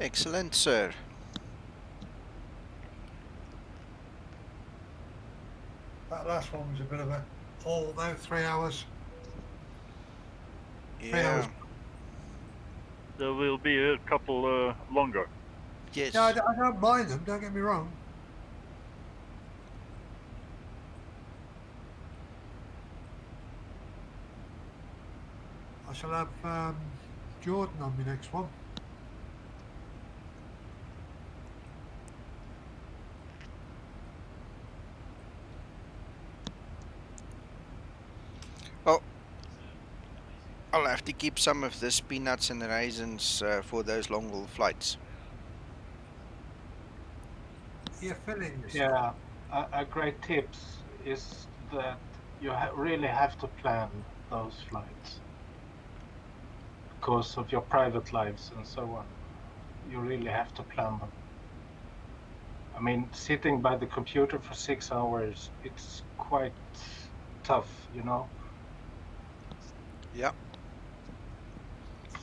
Excellent, sir. That last one was a bit of a haul though, 3 hours. Yeah. There will be a couple longer. Yes. Yeah, I don't mind them, don't get me wrong. I shall have Jordan on my next one. Oh, I'll have to keep some of this peanuts and raisins for those long haul flights. You're filling Yeah, yourself. a great tips is that you really have to plan those flights because of your private lives and so on. You really have to plan them. I mean, sitting by the computer for 6 hours, it's quite tough, you know? Yeah.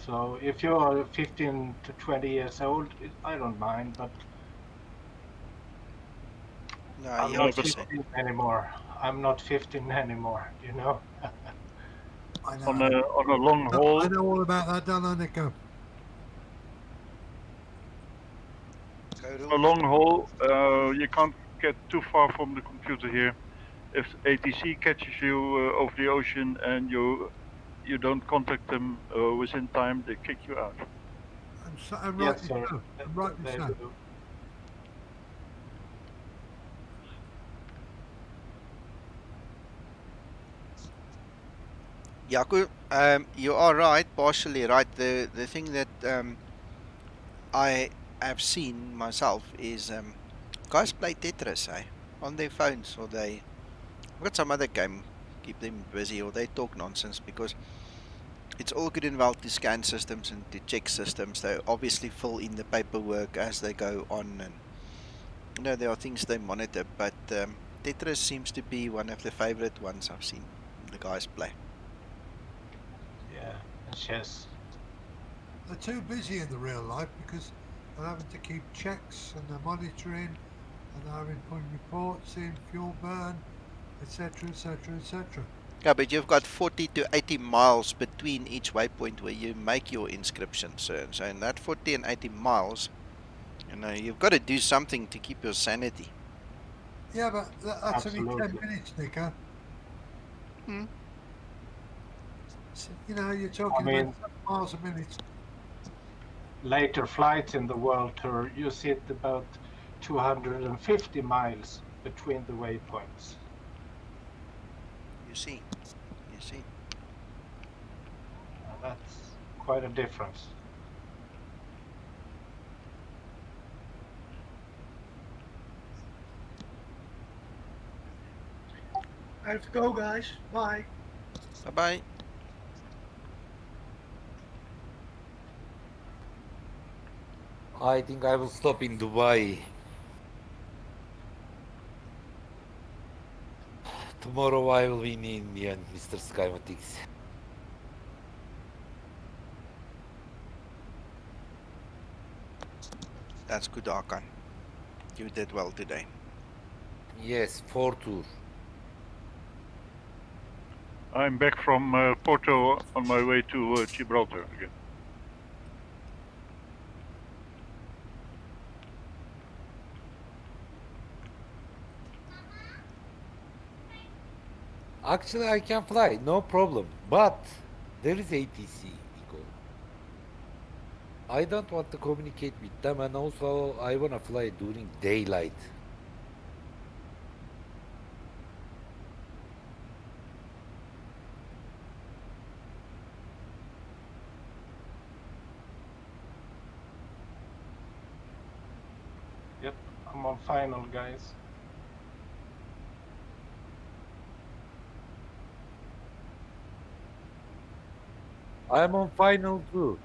So if you're 15 to 20 years old, I don't mind, but No, I'm yeah, not what you 15 say. anymore. I'm not 15 anymore, you know? I know. On a long haul. I know all about that, don't I, Nico? A long haul, you can't get too far from the computer here. If ATC catches you over the ocean and you don't contact them within time, they kick you out. I'm Yes, rightly sir. so. I'm rightly They so. do. Yaku, you are right, partially right. The thing that I have seen myself is guys play Tetris, on their phones, or they got some other game keep them busy, or they talk nonsense because it's all good and well to scan systems and to check systems. They obviously fill in the paperwork as they go on, and there are things they monitor. But Tetris seems to be one of the favorite ones I've seen the guys play. Yeah, and chess. They're too busy in the real life because they're having to keep checks and they're monitoring and they're having putting reports in, fuel burn, etc., etc., etc. Yeah, but you've got 40 to 80 miles between each waypoint where you make your inscription, sir. So in that 40 and 80 miles, you've got to do something to keep your sanity. Yeah, but that's only 10 Absolutely. minutes, Nico. Hmm. So, you're I talking about mean, 7 miles a minute. later flights in the world tour, you sit about 250 miles between the waypoints. You see. That's quite a difference. I have to go, guys. Bye. Bye-bye. I think I will stop in Dubai. Tomorrow I will be in India, Mr. Skymatix. That's good, Akan. You did well today. Yes, 4 tour. I'm back from Porto on my way to Gibraltar again. Actually, I can fly, no problem. But there is ATC, Nico. I don't want to communicate with them, and also I want to fly during daylight. Yep, I'm on final, guys. I'm on final too.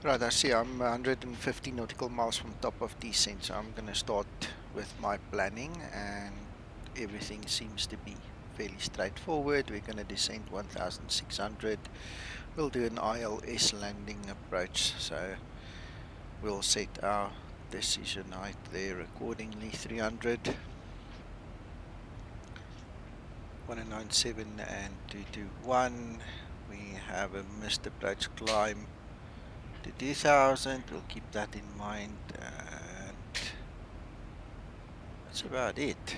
Right, I see I'm 150 nautical miles from top of descent, so I'm going to start with my planning, and everything seems to be fairly straightforward. We're going to descend 1,600. We'll do an ILS landing approach, so we'll set our decision height there accordingly, 300, 197 and 221. We have a missed approach climb to 2000. We'll keep that in mind, and that's about it.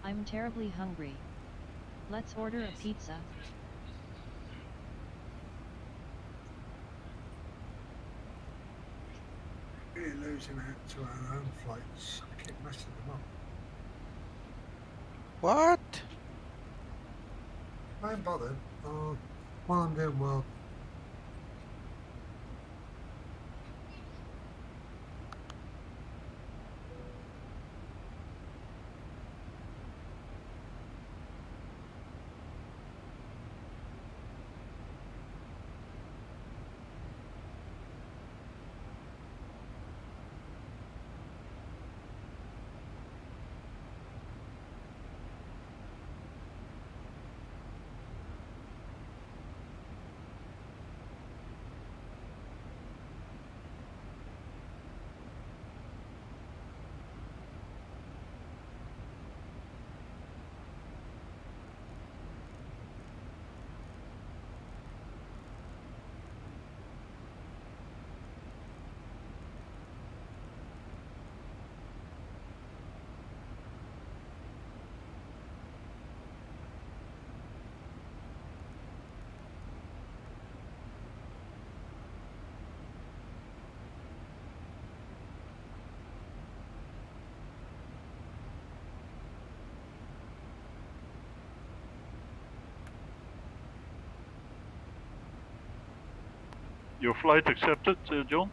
I'm terribly hungry. Let's order a pizza. We're losing out to our own flights. I keep messing them up. What? I ain't bothered. Well, I'm doing well. Your flight accepted, John?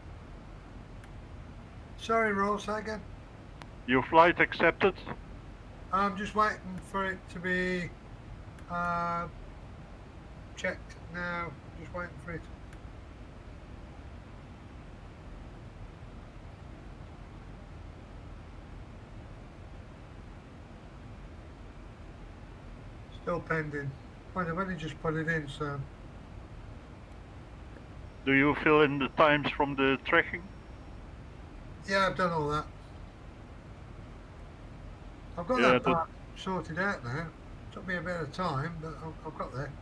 Sorry, Roll, say again. Your flight accepted? I'm just waiting for it to be checked now. Just waiting for it. Still pending. I've only just put it in, so. Do you fill in the times from the tracking? Yeah, I've done all that. I've got Yeah, that part sorted out now. Took me a bit of time, but I've got there.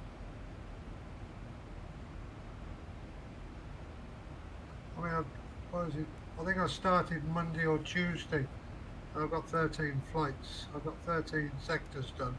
I mean, what is it? I think I started Monday or Tuesday. And I've got 13 flights. I've got 13 sectors done.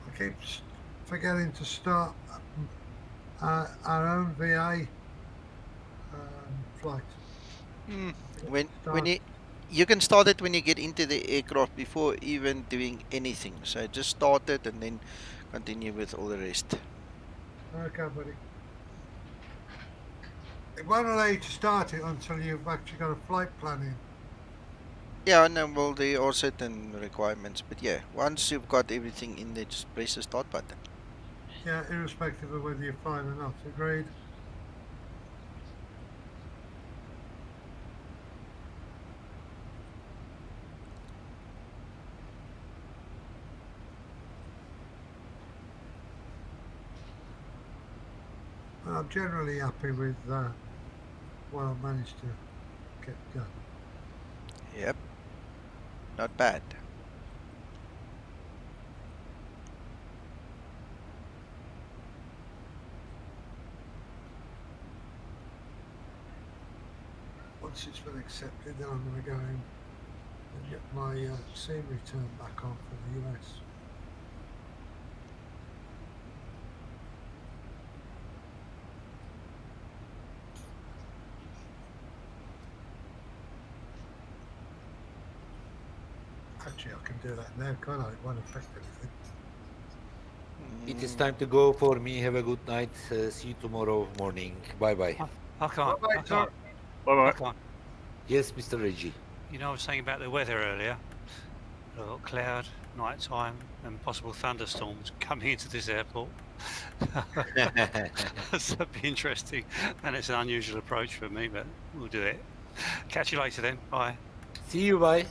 I keep forgetting to start our own VA flight. When you can start it when you get into the aircraft before even doing anything. So just start it and then continue with all the rest. Okay, buddy. It won't allow you to start it until you've actually got a flight plan in. Yeah, and then well, there are certain requirements, but yeah, once you've got everything in there, just press the start button. Yeah, irrespective of whether you're flying or not. Agreed. I'm generally happy with what I managed to get done. Yep, not bad. once it's been accepted, then I'm going to go in and get my SIM return back on for the US. Actually, I can do that now, can't I? It won't affect anything. It is time to go for me. Have a good night. See you tomorrow morning. Bye bye. I can't. Bye-bye, I sir. can't. Bye I bye. can't. Yes, Mr. Reggie. You know, I was saying about the weather earlier. A lot of cloud, night time, and possible thunderstorms coming into this airport. That'd be interesting, and it's an unusual approach for me, but we'll do it. Catch you later then. Bye. See you. Bye.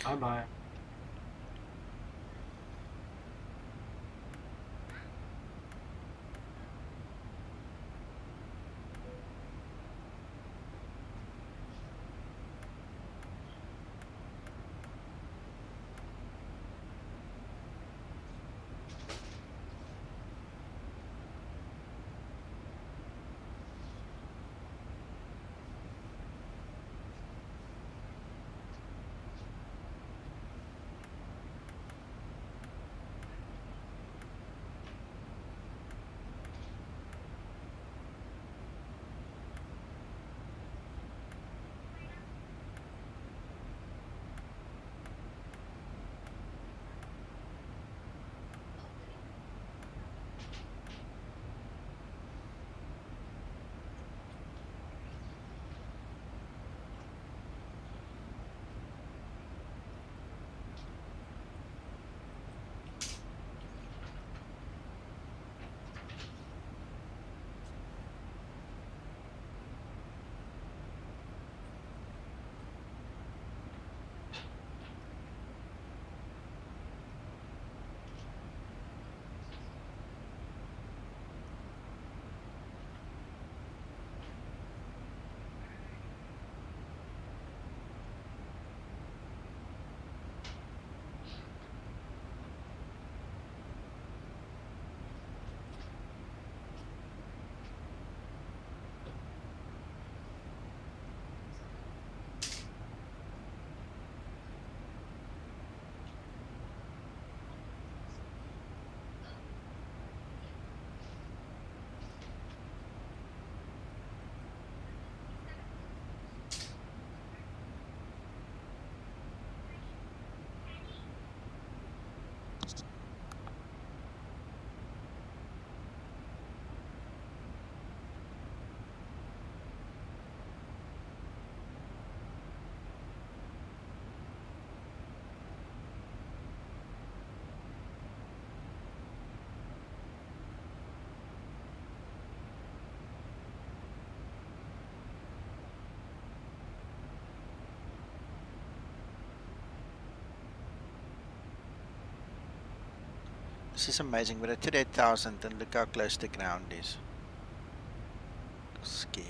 Bye bye. This is amazing. We're at 38,000 and look how close the ground is. Scary.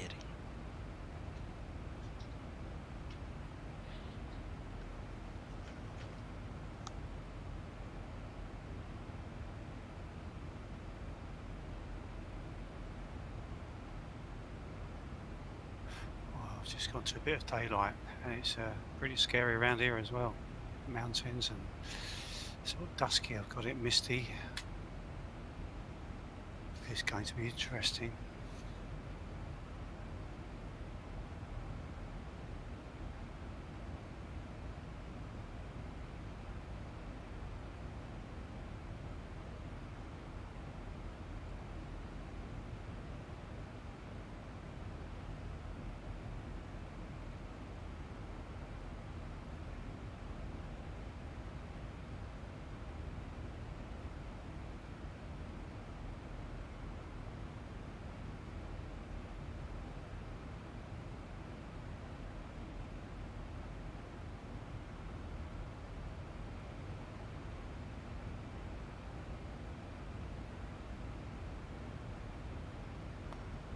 Well, I've just gone to a bit of daylight, and it's pretty scary around here as well. Mountains and sort of dusky. I've got it misty. It's going to be interesting.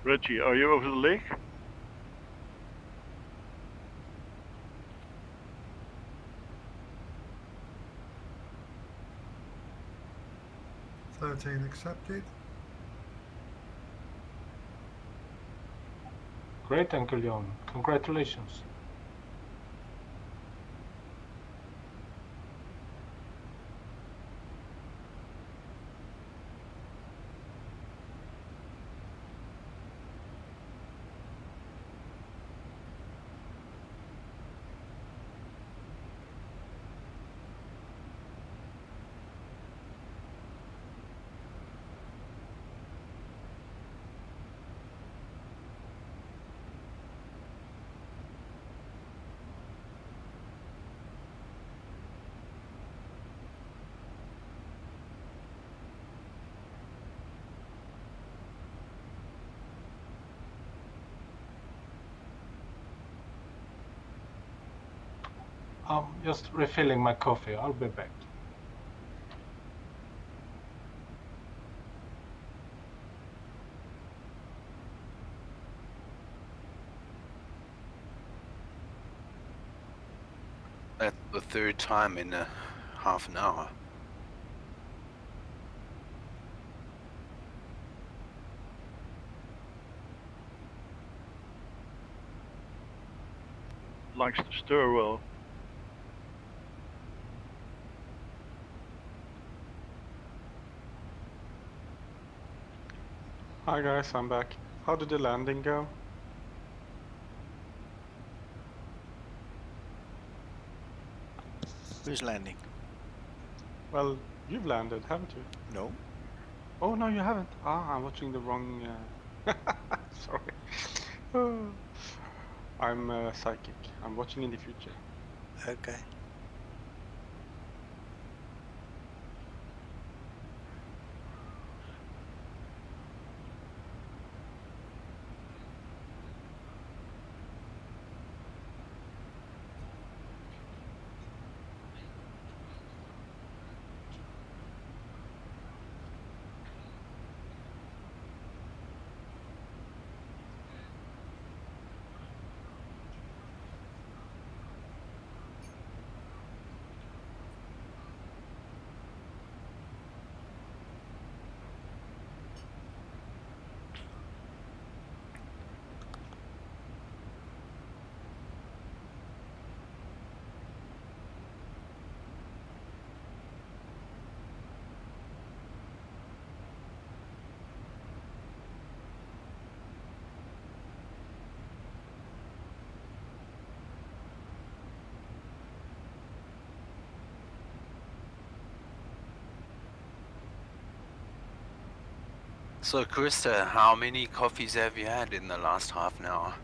Reggie, are you over the lake? Accepted. Great, Uncle John. Congratulations. I'm just refilling my coffee. I'll be back. That's the third time in half an hour. Likes to stir well. Hi guys, I'm back. How did the landing go? Who's landing? Well, you've landed, haven't you? No. Oh no, you haven't. Ah, I'm watching the wrong. Sorry. Oh. I'm psychic. I'm watching in the future. Okay. So, Krista, how many coffees have you had in the last half an hour?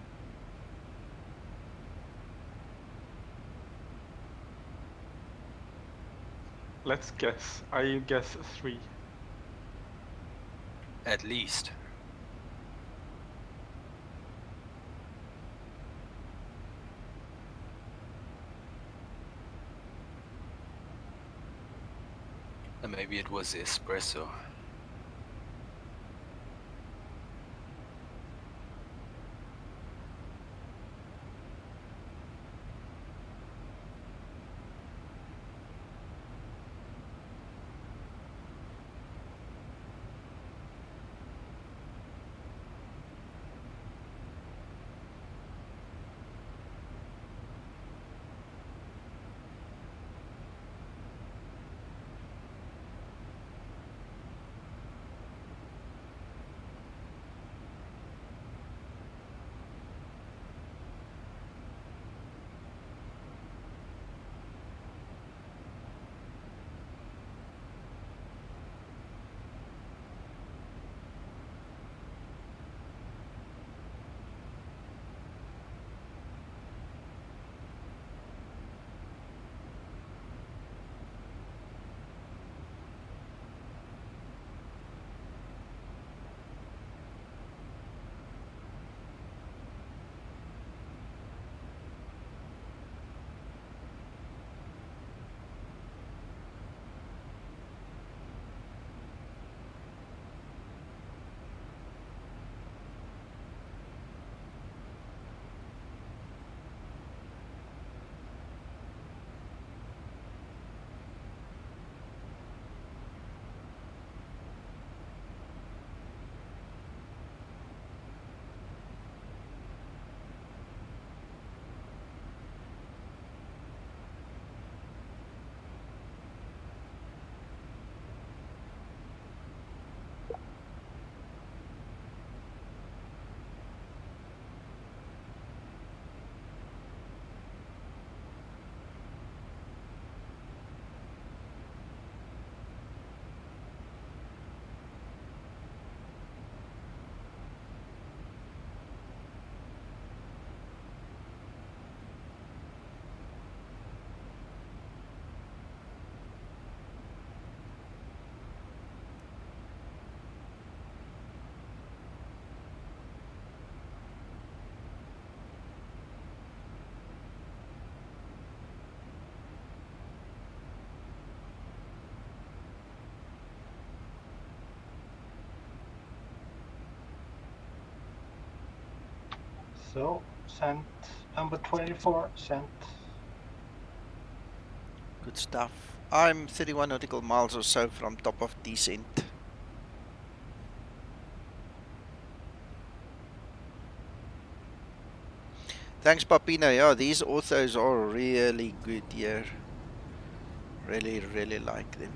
Let's guess. I guess 3. At least. And maybe it was espresso. So, sent number 24, sent. Good stuff. I'm 31 nautical miles or so from top of descent. Thanks, Papino. Yeah, these authors are really good here. Really, really like them.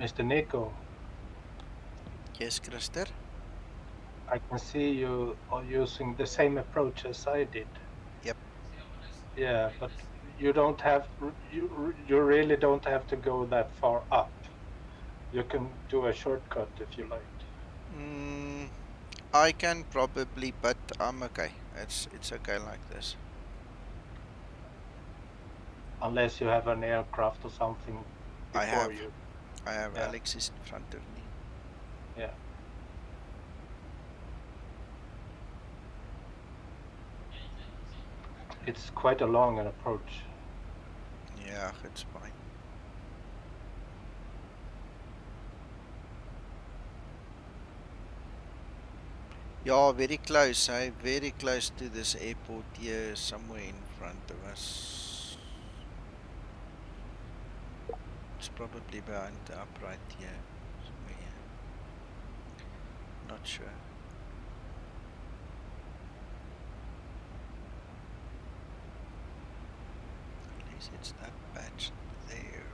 Mr. Nico, Yes, Krister? I can see you are using the same approach as I did. Yep. Yeah, but you don't have, you really don't have to go that far up. You can do a shortcut if you like. I can probably, but I'm okay. It's okay like this. Unless you have an aircraft or something before you. I have Yeah. Alexis in front of me. Yeah. It's quite a long approach. Yeah, it's fine. Yeah, very close, eh? Very close to this airport here, somewhere in front of us. It's probably behind the upright here. Somewhere. Not sure. At least it's that patch there.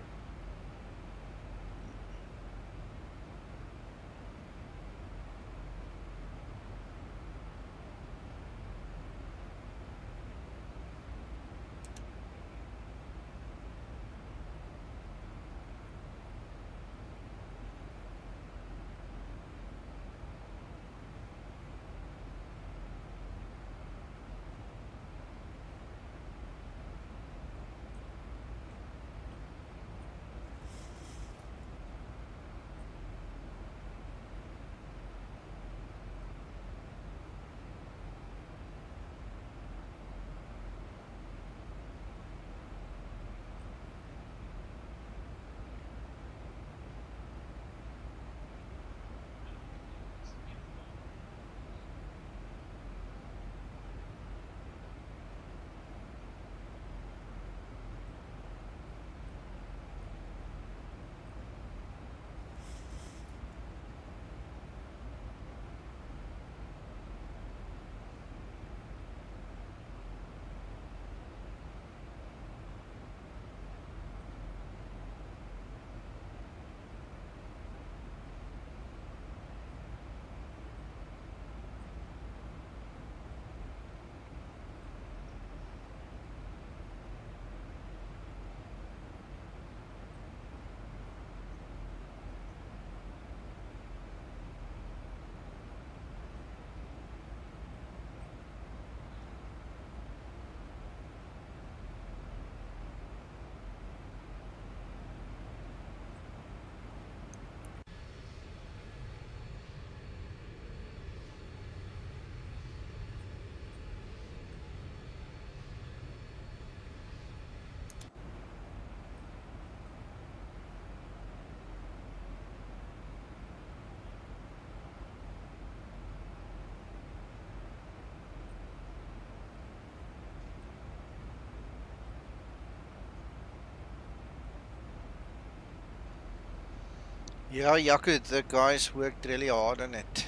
Yeah, Yaku, the guys worked really hard on it.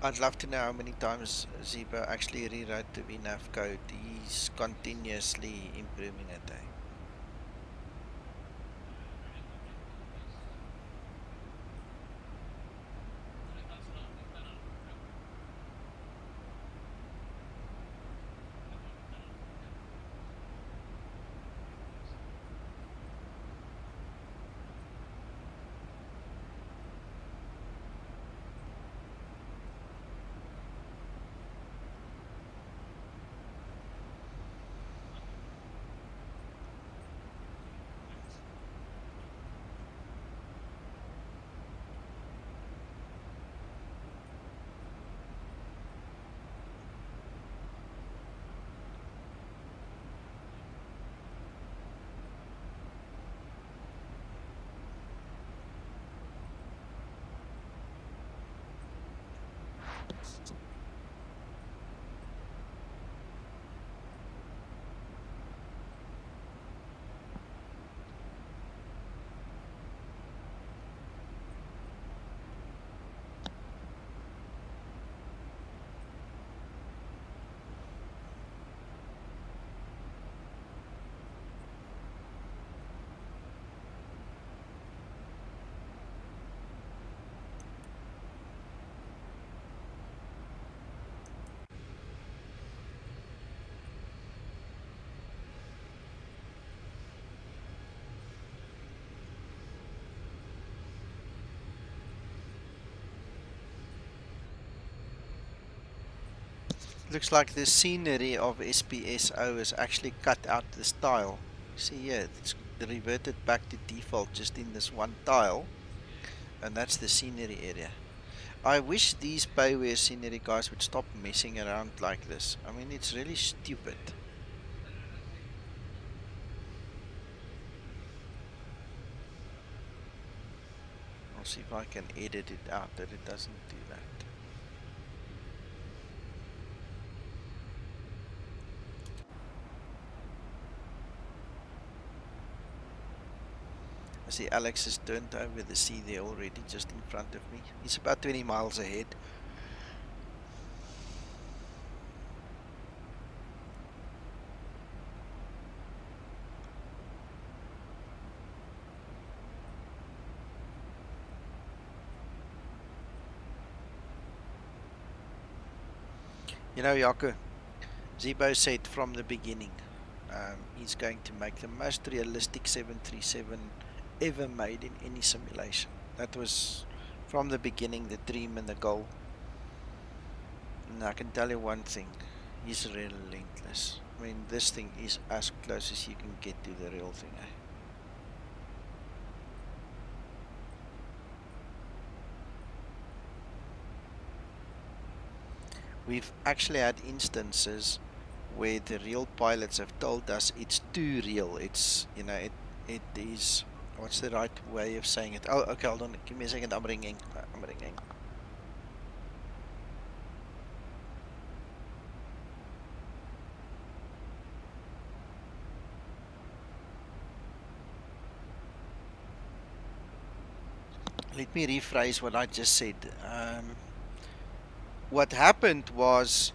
I'd love to know how many times Zibo actually rewrote the VNAV code. He's continuously improving it. Eh? Looks like the scenery of SPSO has actually cut out this tile. See here, it's reverted back to default just in this one tile. And that's the scenery area. I wish these payware scenery guys would stop messing around like this. I mean, it's really stupid. I'll see if I can edit it out that it doesn't do that. I see Alex has turned over the sea there already, just in front of me. He's about 20 miles ahead. You know, Jaco, Zibo said from the beginning, he's going to make the most realistic 737 ever made in any simulation. That was from the beginning the dream and the goal. And I can tell you one thing, he's relentless. I mean, this thing is as close as you can get to the real thing, eh? We've actually had instances where the real pilots have told us it's too real. It's, you know, it is, what's the right way of saying it? Oh, okay, hold on, give me a second, I'm ringing. Let me rephrase what I just said. What happened was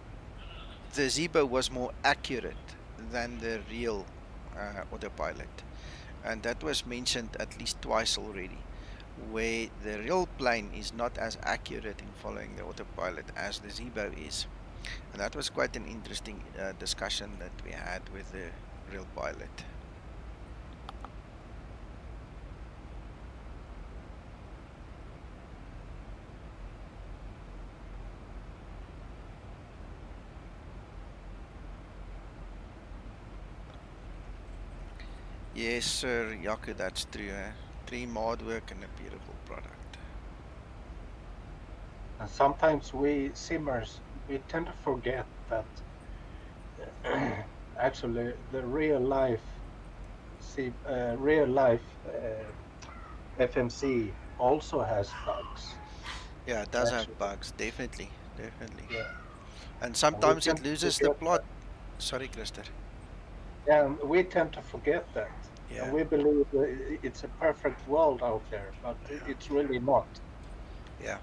the Zibo was more accurate than the real autopilot. And that was mentioned at least twice already, where the real plane is not as accurate in following the autopilot as the Zibo is. And that was quite an interesting discussion that we had with the real pilot. Yes, sir, Jaco, that's true. Dream hard work and a beautiful product. And sometimes we simmers, we tend to forget that actually the real life FMC also has bugs. Yeah, it does actually. have bugs, definitely. Yeah. And sometimes it loses the plot. Sorry, Christer. Yeah, we tend to forget that. Yeah. And we believe it's a perfect world out there, but it's really not. Yeah.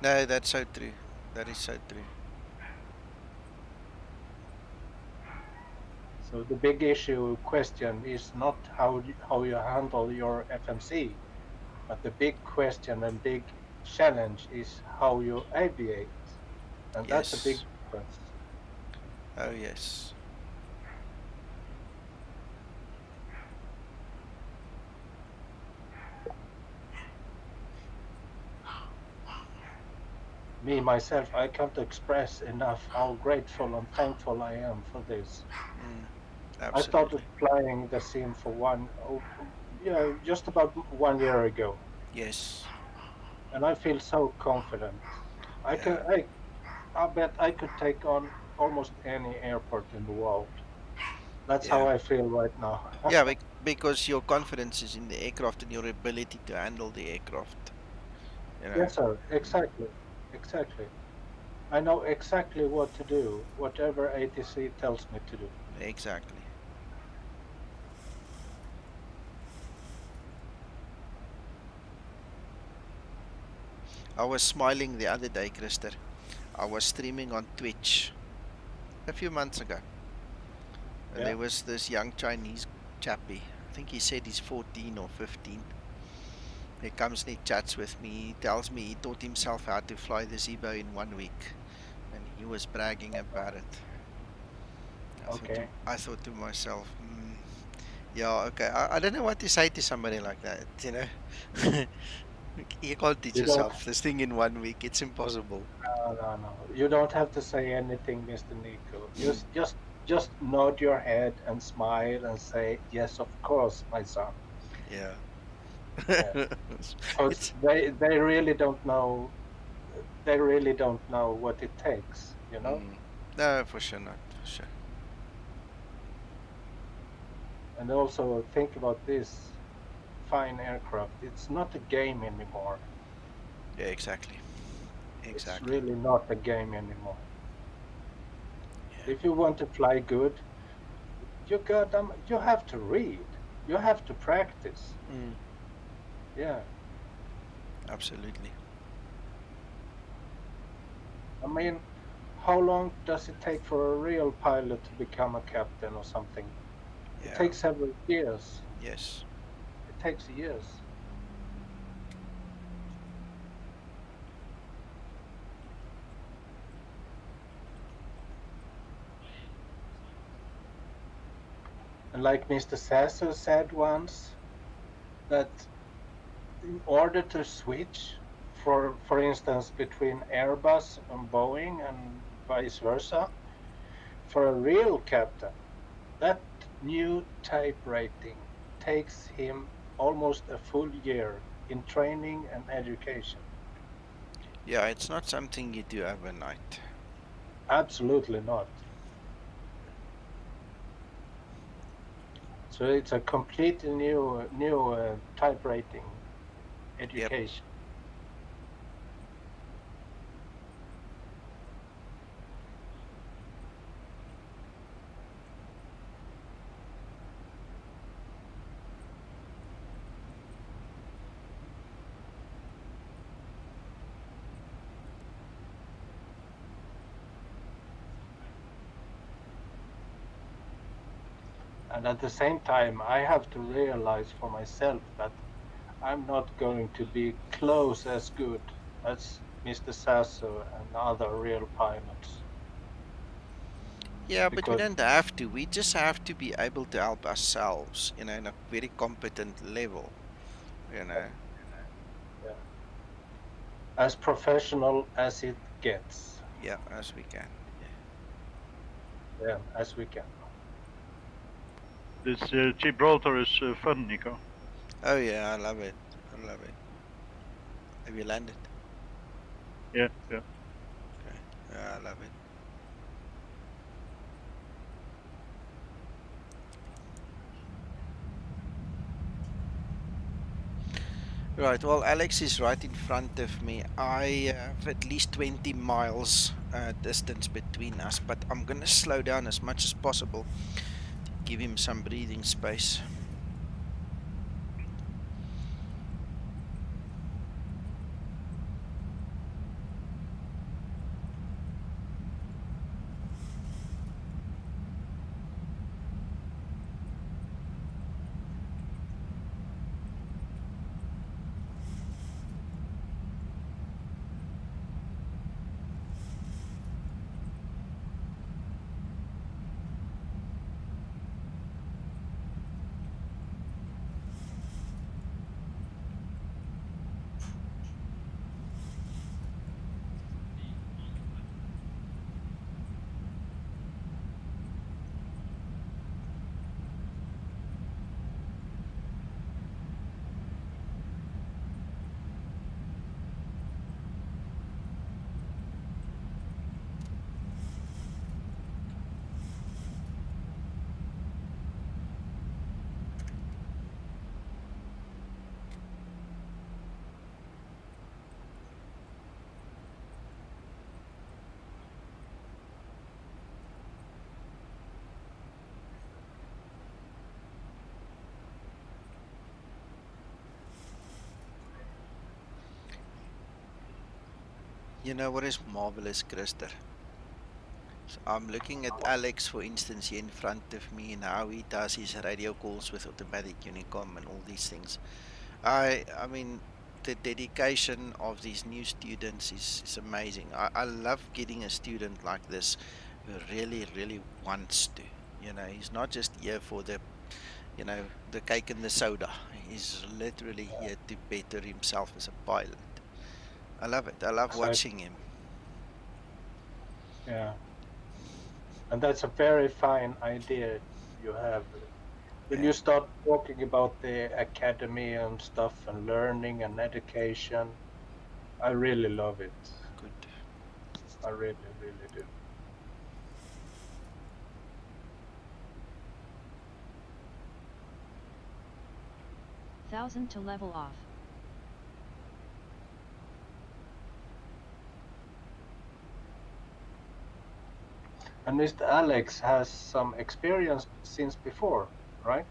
No, that's so true. That is so true. So the big issue question is not how you handle your FMC, but the big question and big challenge is how you aviate, and that's a big Yes. difference. Oh, yes. Me myself, I can't express enough how grateful and thankful I am for this. I started flying the sim for just about 1 year ago. Yes. And I feel so confident. I bet I could take on almost any airport in the world. That's how I feel right now. Yeah, because your confidence is in the aircraft and your ability to handle the aircraft. You know? Yes, sir. Exactly. I know exactly what to do, whatever ATC tells me to do. Exactly. I was smiling the other day, Christer. I was streaming on Twitch a few months ago. And there was this young Chinese chappie. I think he said he's 14 or 15. He comes and he chats with me. He tells me he taught himself how to fly the Zibo in 1 week. And he was bragging about it. I thought to myself, yeah, okay. I don't know what to say to somebody like that, you know. You can't teach yourself this thing in 1 week. It's impossible. No. You don't have to say anything, Mr. Nico. Just nod your head and smile and say, "Yes, of course, my son." Yeah. Because they really don't know. They really don't know what it takes, you know. No, for sure not. For sure. And also think about this fine aircraft. It's not a game anymore. Yeah, exactly. It's really not a game anymore. If you want to fly good, you have to read. You have to practice. Mm, Yeah. absolutely. I mean, how long does it take for a real pilot to become a captain or something? It Yeah. takes several years. Yes. It takes years. And like Mr. Sasser said once, that in order to switch, for instance, between Airbus and Boeing and vice versa, for a real captain, that new type rating takes him almost a full year in training and education. Yeah, it's not something you do overnight. Absolutely not. So it's a completely new type rating education. And at the same time, I have to realize for myself that I'm not going to be close as good as Mr. Sasso and other real pilots. Yeah, but we Because don't have to. We just have to be able to help ourselves, in a very competent level, you know. yeah, as professional as it gets, Yeah, as we can. yeah, as we can. This Gibraltar is fun, Nico. Oh yeah, I love it. I love it. Have you landed? Yeah, yeah. Okay. Yeah, I love it. Right, well, Alex is right in front of me. I have at least 20 miles distance between us, but I'm going to slow down as much as possible to give him some breathing space. You know what is marvelous, Krister? So I'm looking at Alex, for instance, here in front of me, and how he does his radio calls with automatic unicom and all these things. I mean, the dedication of these new students is amazing. I love getting a student like this who really wants to. He's not just here for the cake and the soda. He's literally here to better himself as a pilot. I love it. I love So, watching him. yeah, and that's a very fine idea you have. When you start talking about the academy and stuff and learning and education, I really love it. Good. I really do. 1000 to level off. And Mr. Alex has some experience since before, right?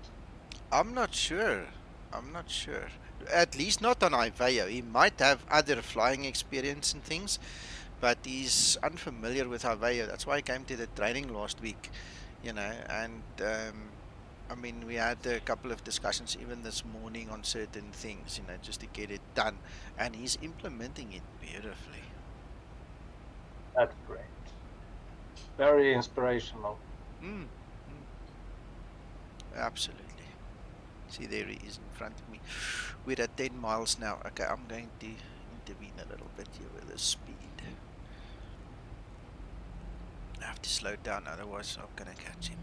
I'm not sure. I'm not sure. At least not on IVAO. He might have other flying experience and things, but he's unfamiliar with IVAO. That's why I came to the training last week, you know, and I mean, we had a couple of discussions even this morning on certain things, you know, just to get it done, and he's implementing it beautifully. That's great. Very inspirational. Absolutely. See, there he is in front of me. We're at 10 miles now. Okay, I'm going to intervene a little bit here with the speed. I have to slow down, otherwise I'm gonna catch him.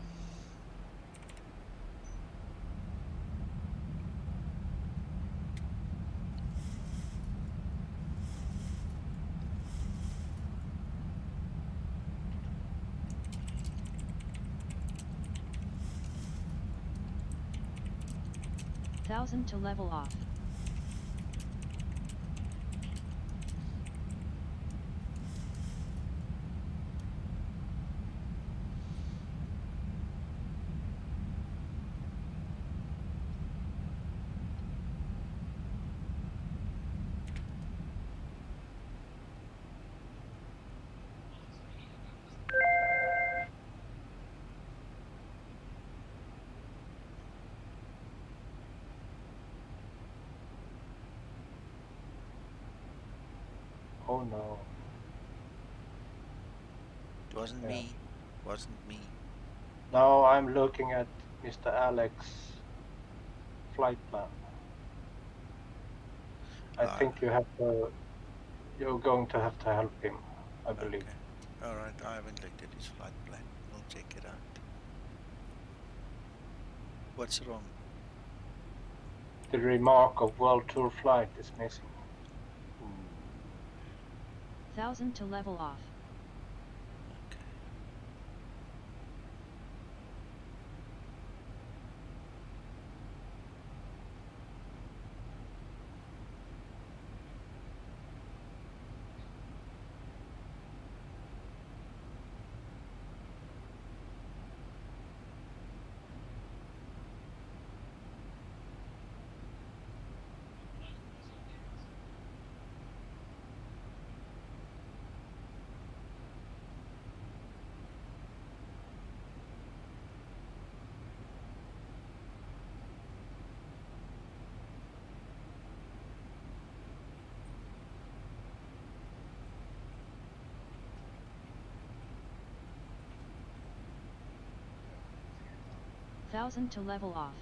Thousand to level off. Oh no. It wasn't me. Wasn't me. Now I'm looking at Mr. Alex's flight plan. I think you're going to have to help him, I believe. Okay. Alright, I haven't looked at his flight plan. We'll check it out. What's wrong? The remark of World Tour flight is missing. 1000 to level off. Thousand to level off.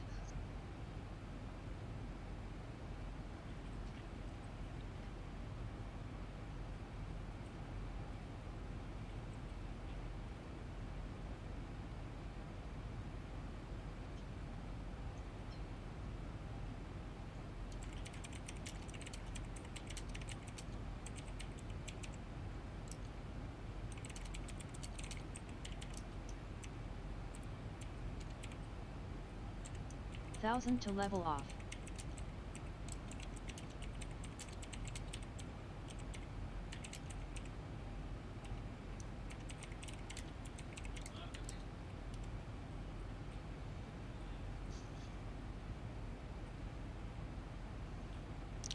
Thousand to level off.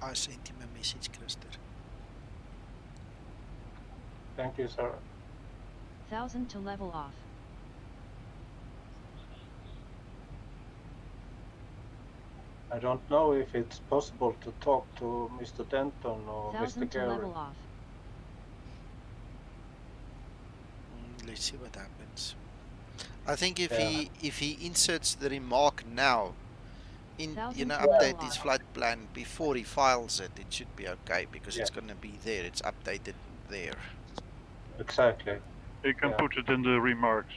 I sent him a message, Christer. Thank you, sir. 1000 to level off. I don't know if it's possible to talk to Mr. Denton or 1000 Mr. to Gary. level off. Let's see what happens. I think if he inserts the remark now, update his flight plan before he files it, it should be okay because it's gonna be there. It's updated there. Exactly. You can put it in the remarks.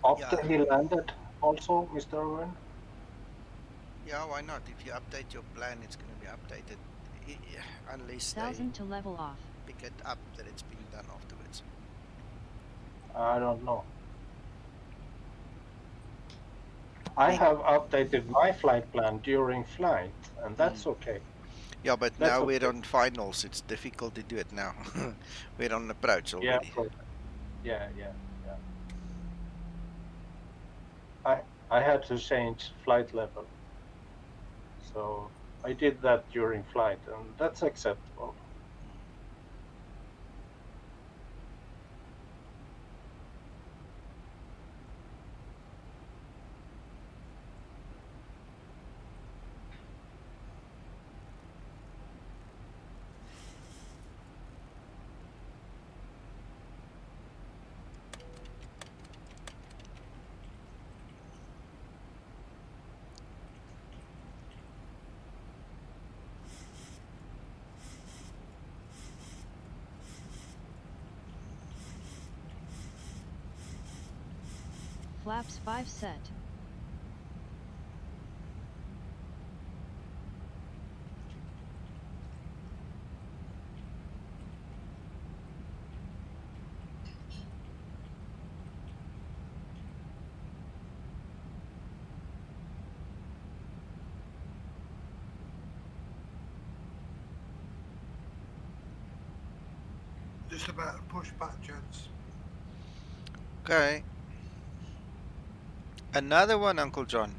After he landed, also, Mr. Owen? Yeah, why not? If you update your plan, it's gonna be updated, unless 1000 to level off. Pick it up that it's been done afterwards. I don't know. I have updated my flight plan during flight, and that's okay. Yeah, but now we're on finals. It's difficult to do it now. We're on approach already. Yeah. I had to change flight level. So I did that during flight, and that's acceptable. Flaps 5 set. Just about to push back, gents. Okay. Another one, Uncle John.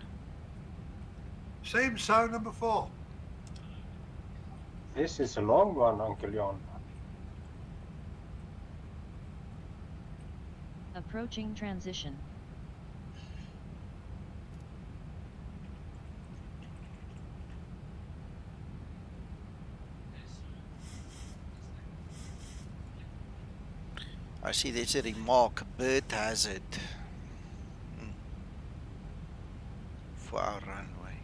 Seems so, number 4. This is a long one, Uncle John. Approaching transition. I see there's a remark, bird hazard. For our runway.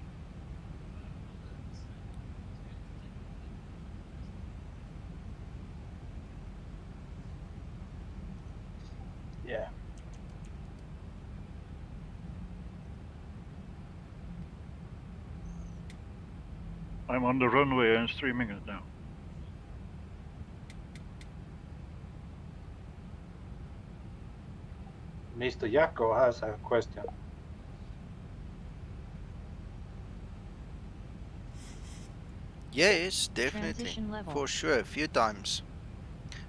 Yeah. I'm on the runway and streaming it now. Mr. Jacko has a question. Yes, definitely. Transition level. For sure, a few times.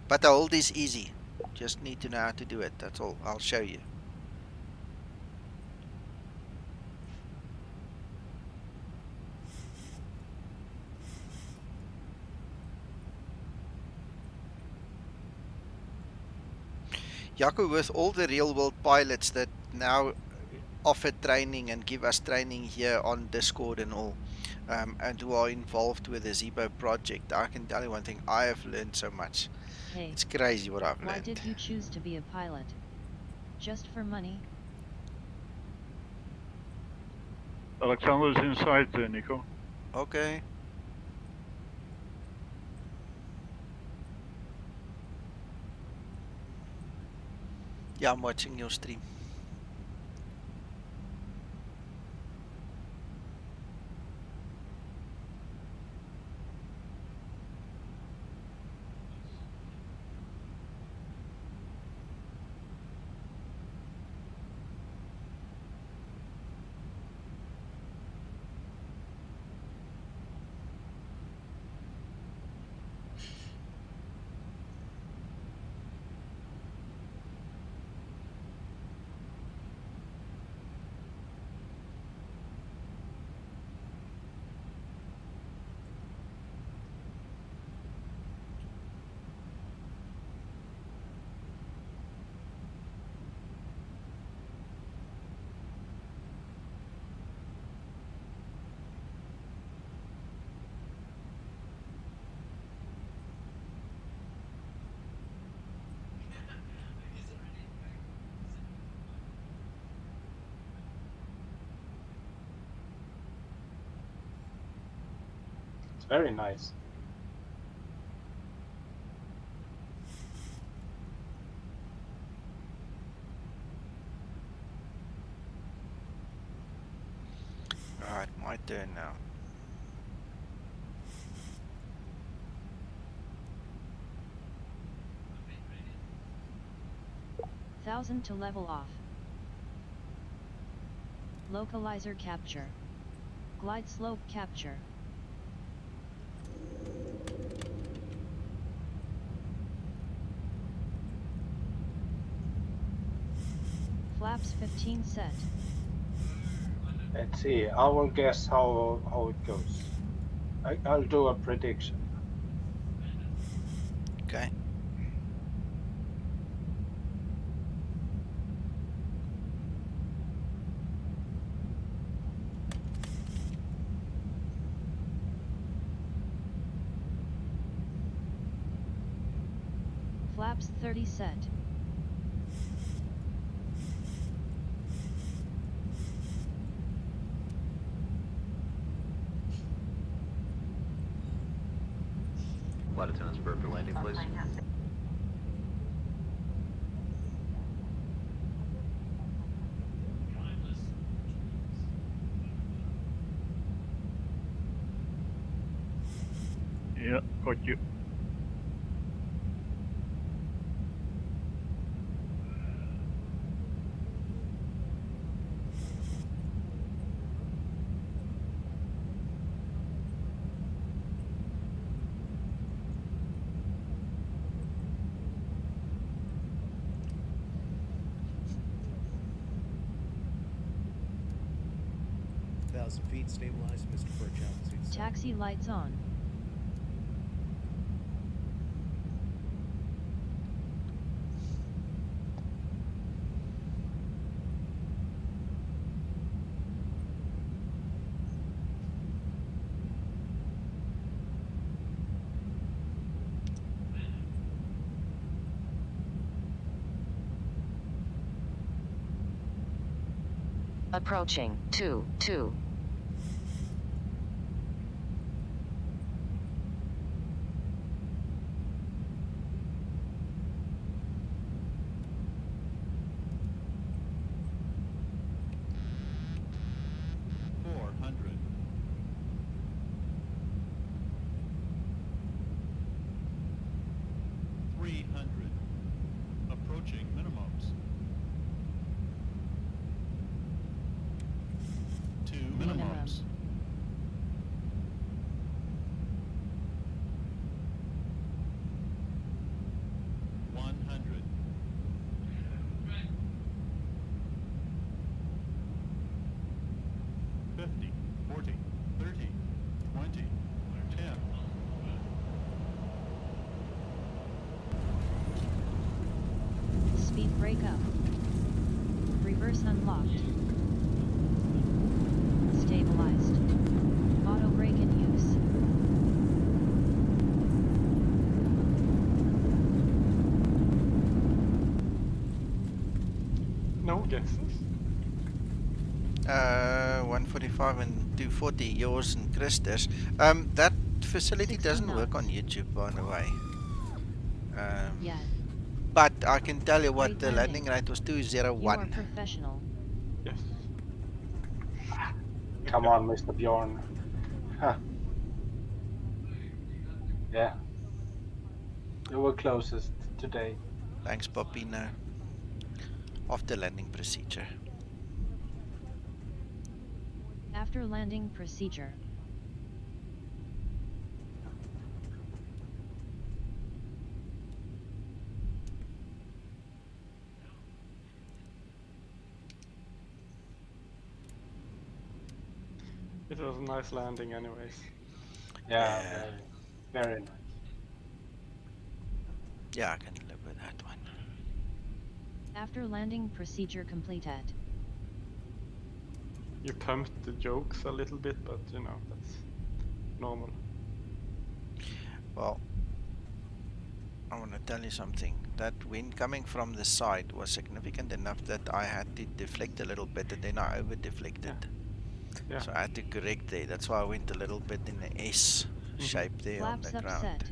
But the hold is easy. Just need to know how to do it, that's all. I'll show you. Jaco, with all the real world pilots that now offer training and give us training here on Discord and all, and who are involved with the Zibo project, I can tell you one thing, I have learned so much. Hey, it's crazy what I've why learned. did you choose to be a pilot? Just for money? Alexander's inside, Nico. Okay. Yeah, I'm watching your stream. It's very nice. Alright, my turn now. Thousand to level off. Localizer capture. Glide slope capture. Flaps 15 set. Let's see. I will guess how it goes. I'll do a prediction. Okay. Flaps 30 set. Flight attendants prepared for landing, please. Yeah, got you. Feet stabilized, Mr. Burchell. Taxi lights on. Approaching 2-2. Approaching minimums. 2 minimums. Speed brake up. Reverse unlocked. Stabilized. Auto brake in use. No guesses? 145 and 240, yours and Chris's. That facility doesn't work on YouTube, by the way. Yeah. But I can tell you what Great the landing landing. rate was, You are 201. professional. Yes. Come on, Mr. Bjorn. Huh. Yeah. You were closest today. Thanks, Papino. After landing procedure. After landing procedure. It was a nice landing anyways. Yeah, very nice. Yeah, I can live with that one. After landing procedure completed. You pumped the jokes a little bit, but you know, that's normal. Well, I want to tell you something. That wind coming from the side was significant enough that I had to deflect a little bit, and then I over deflected. Yeah. So I had to correct there. That's why I went a little bit in the S shape there on the Flaps ground. upset.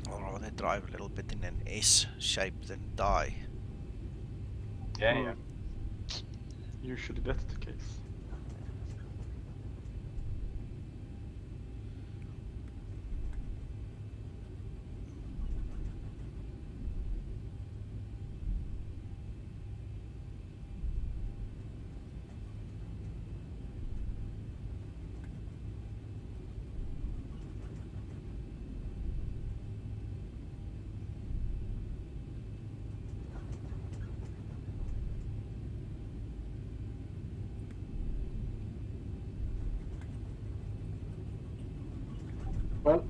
I'll rather drive a little bit in an S shape than die. Yeah. Usually that's the case.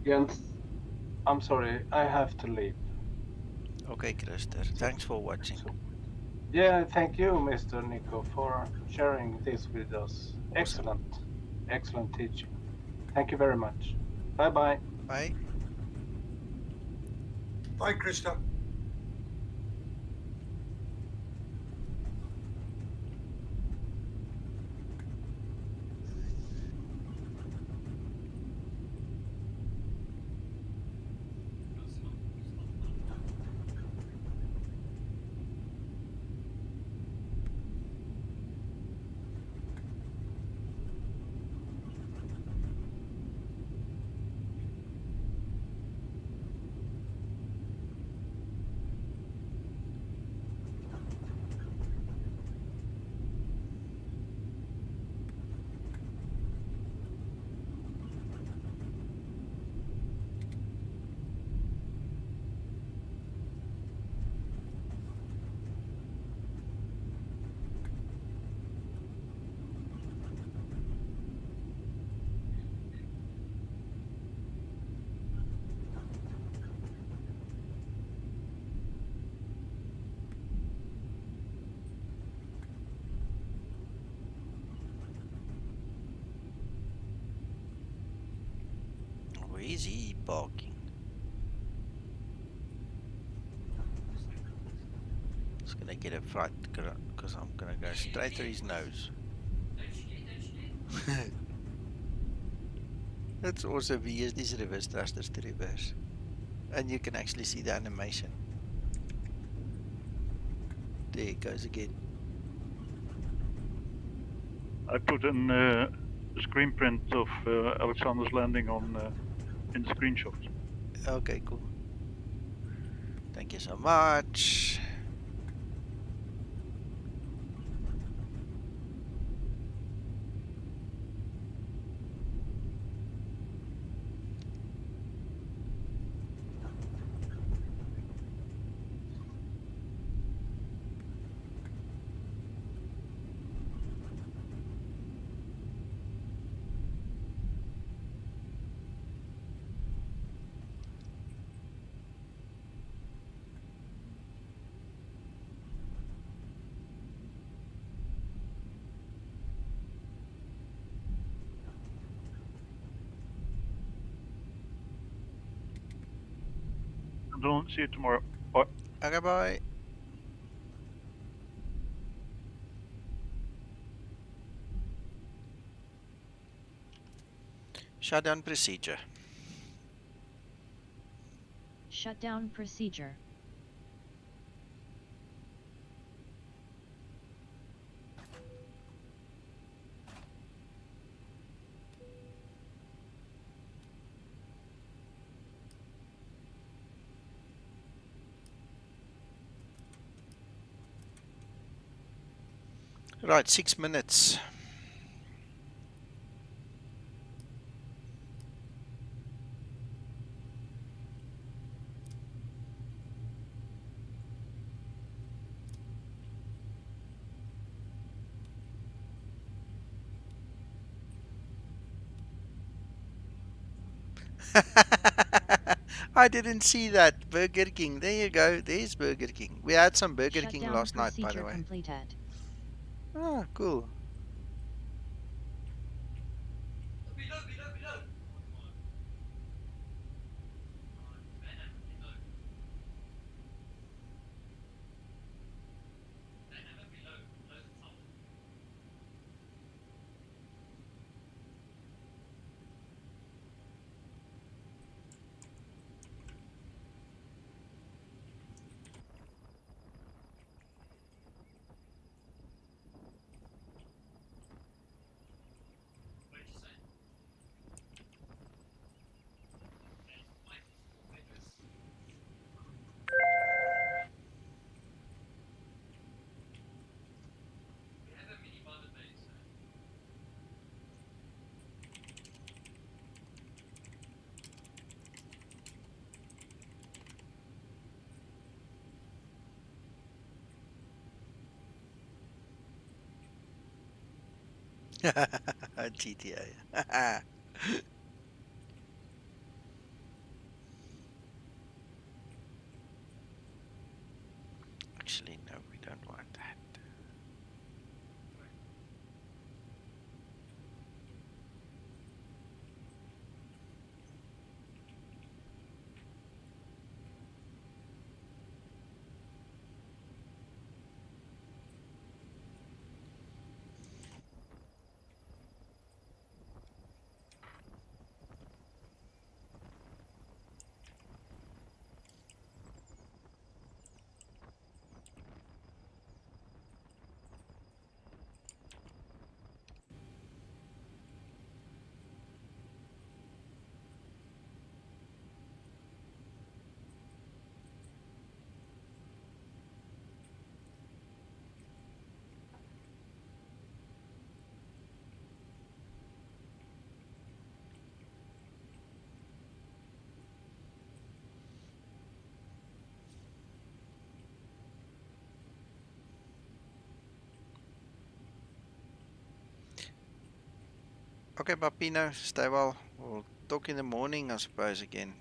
Jens, I'm sorry, I have to leave. Okay, Krister. Thanks for watching. Yeah, thank you, Mr. Nico, for sharing this with us. Awesome. Excellent. Excellent teaching. Thank you very much. Bye-bye. Bye. Bye, Krista. Where is he parking? Just gonna get a fright because I'm gonna go straight to his nose. That's awesome. He used these reverse thrusters to reverse. And you can actually see the animation. There it goes again. I put a screen print of Alexander's landing on in the screenshot. Okay, cool. Thank you so much. Don't see you tomorrow. Bye. Okay, bye. Shutdown procedure. Shutdown procedure. Right, 6 minutes. I didn't see that. Burger King. There you go. There's Burger King. We had some Burger King Shutdown last night, by the procedure way. completed. Ah, cool. GTA. Actually, no, we don't want that. Okay, Papino, stay well. We'll talk in the morning, I suppose, again.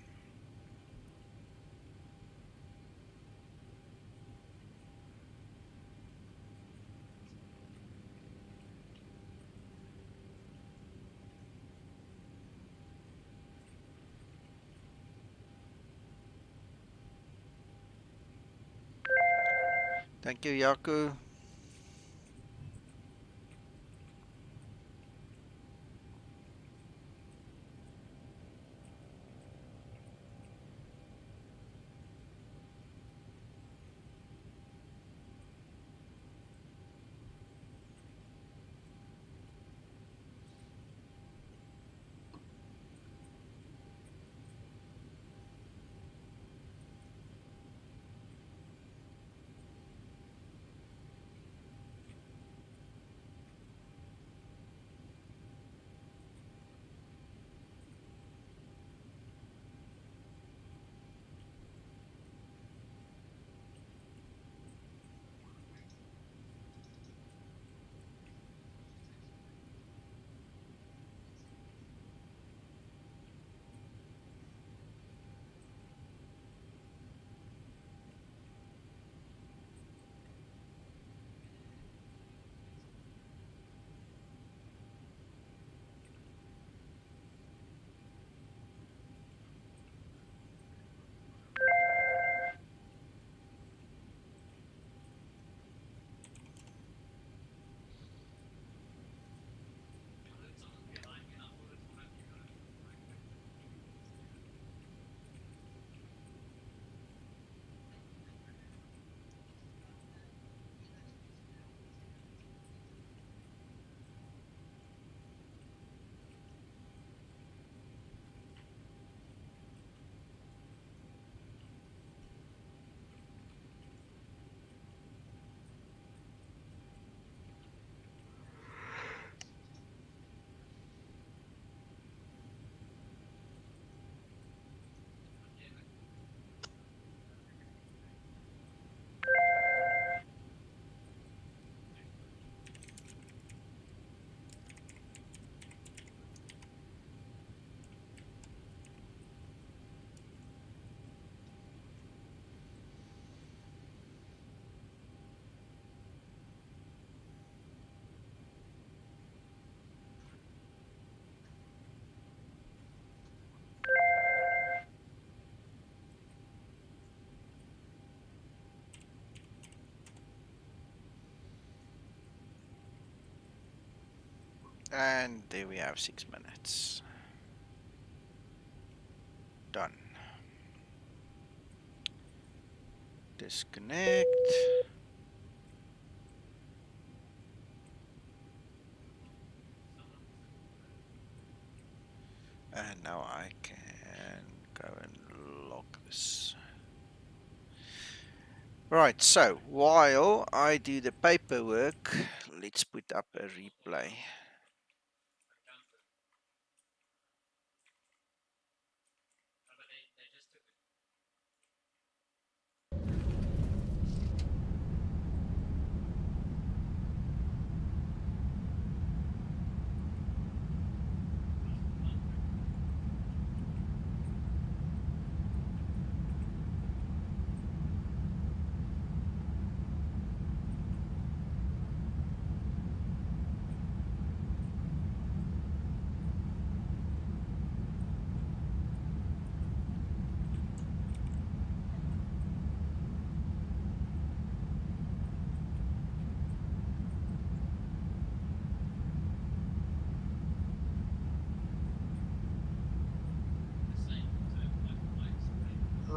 Thank you, Yaku. And there we have 6 minutes. Done. Disconnect. And now I can go and log this. Right, so while I do the paperwork, let's put up a replay.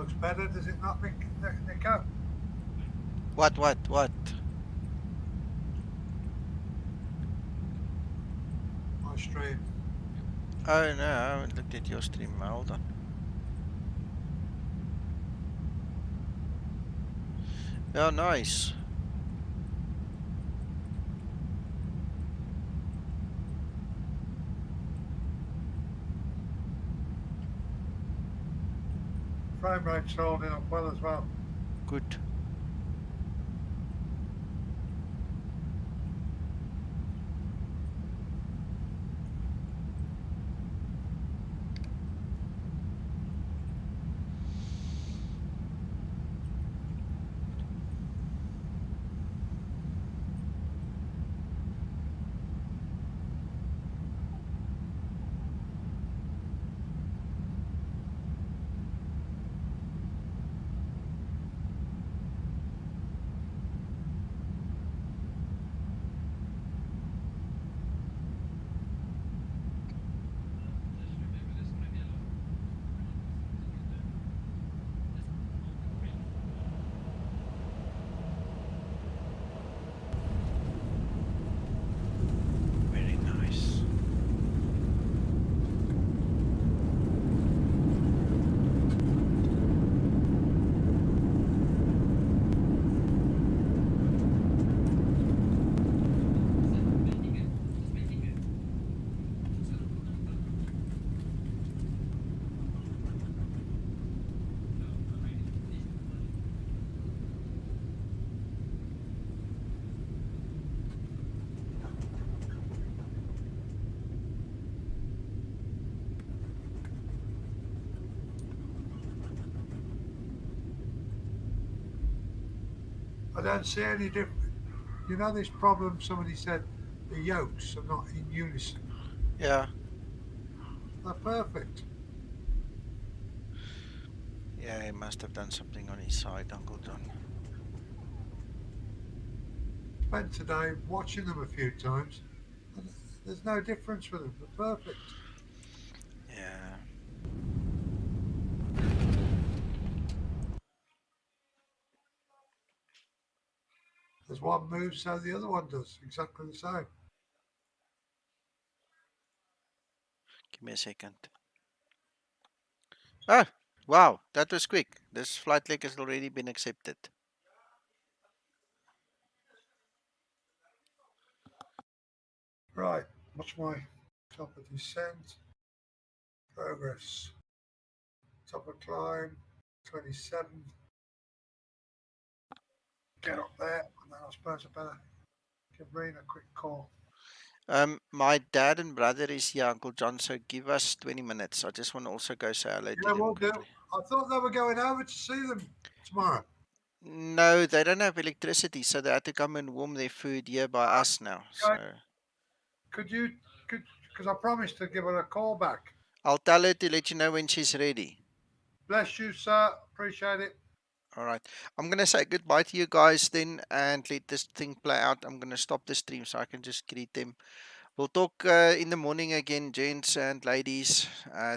looks better, does it not, Nico? What? My stream. Oh no, I haven't looked at your stream. Hold on. Oh, nice. Frame rate's holding up well as well. Good. Very nice. I don't see any difference. You know this problem, somebody said the yolks are not in unison. Yeah. They're perfect. Yeah, he must have done something on his side, Uncle John. Spent today watching them a few times. And there's no difference with them. They're perfect. Yeah. As one moves, so the other one does. Exactly the same. Give me a second. Oh, wow, that was quick. This flight leg has already been accepted. Right, watch my top of descent. Progress. Top of climb. 27. Get up there, and then I suppose I better give Reen a quick call. My dad and brother is here, Uncle John, so give us 20 minutes. I just want to also go say hello to Yeah, them we'll do. quickly. I thought they were going over to see them tomorrow. No, they don't have electricity, so they had to come and warm their food here by us now. So Could you, because I promised to give her a call back. I'll tell her to let you know when she's ready. Bless you, sir. Appreciate it. All right. I'm going to say goodbye to you guys then and let this thing play out. I'm going to stop the stream so I can just greet them. We'll talk in the morning again, gents and ladies.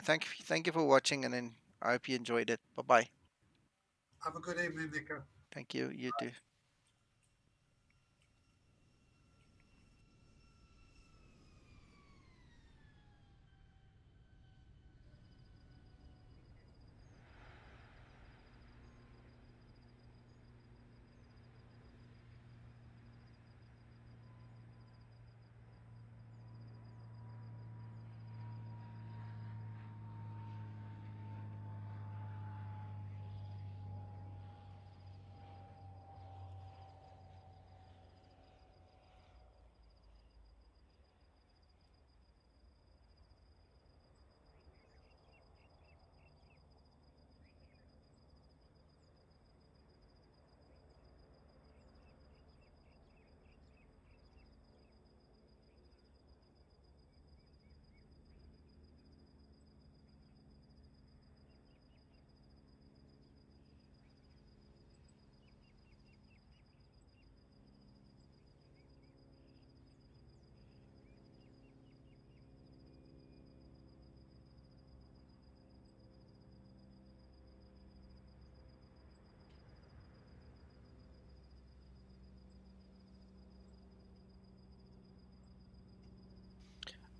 Thank you for watching, and then I hope you enjoyed it. Bye-bye. Have a good evening, Nico. Thank you. You too.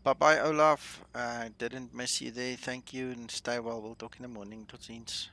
Bye bye, Olaf. Didn't miss you there. Thank you and stay well. We'll talk in the morning. Tot ziens.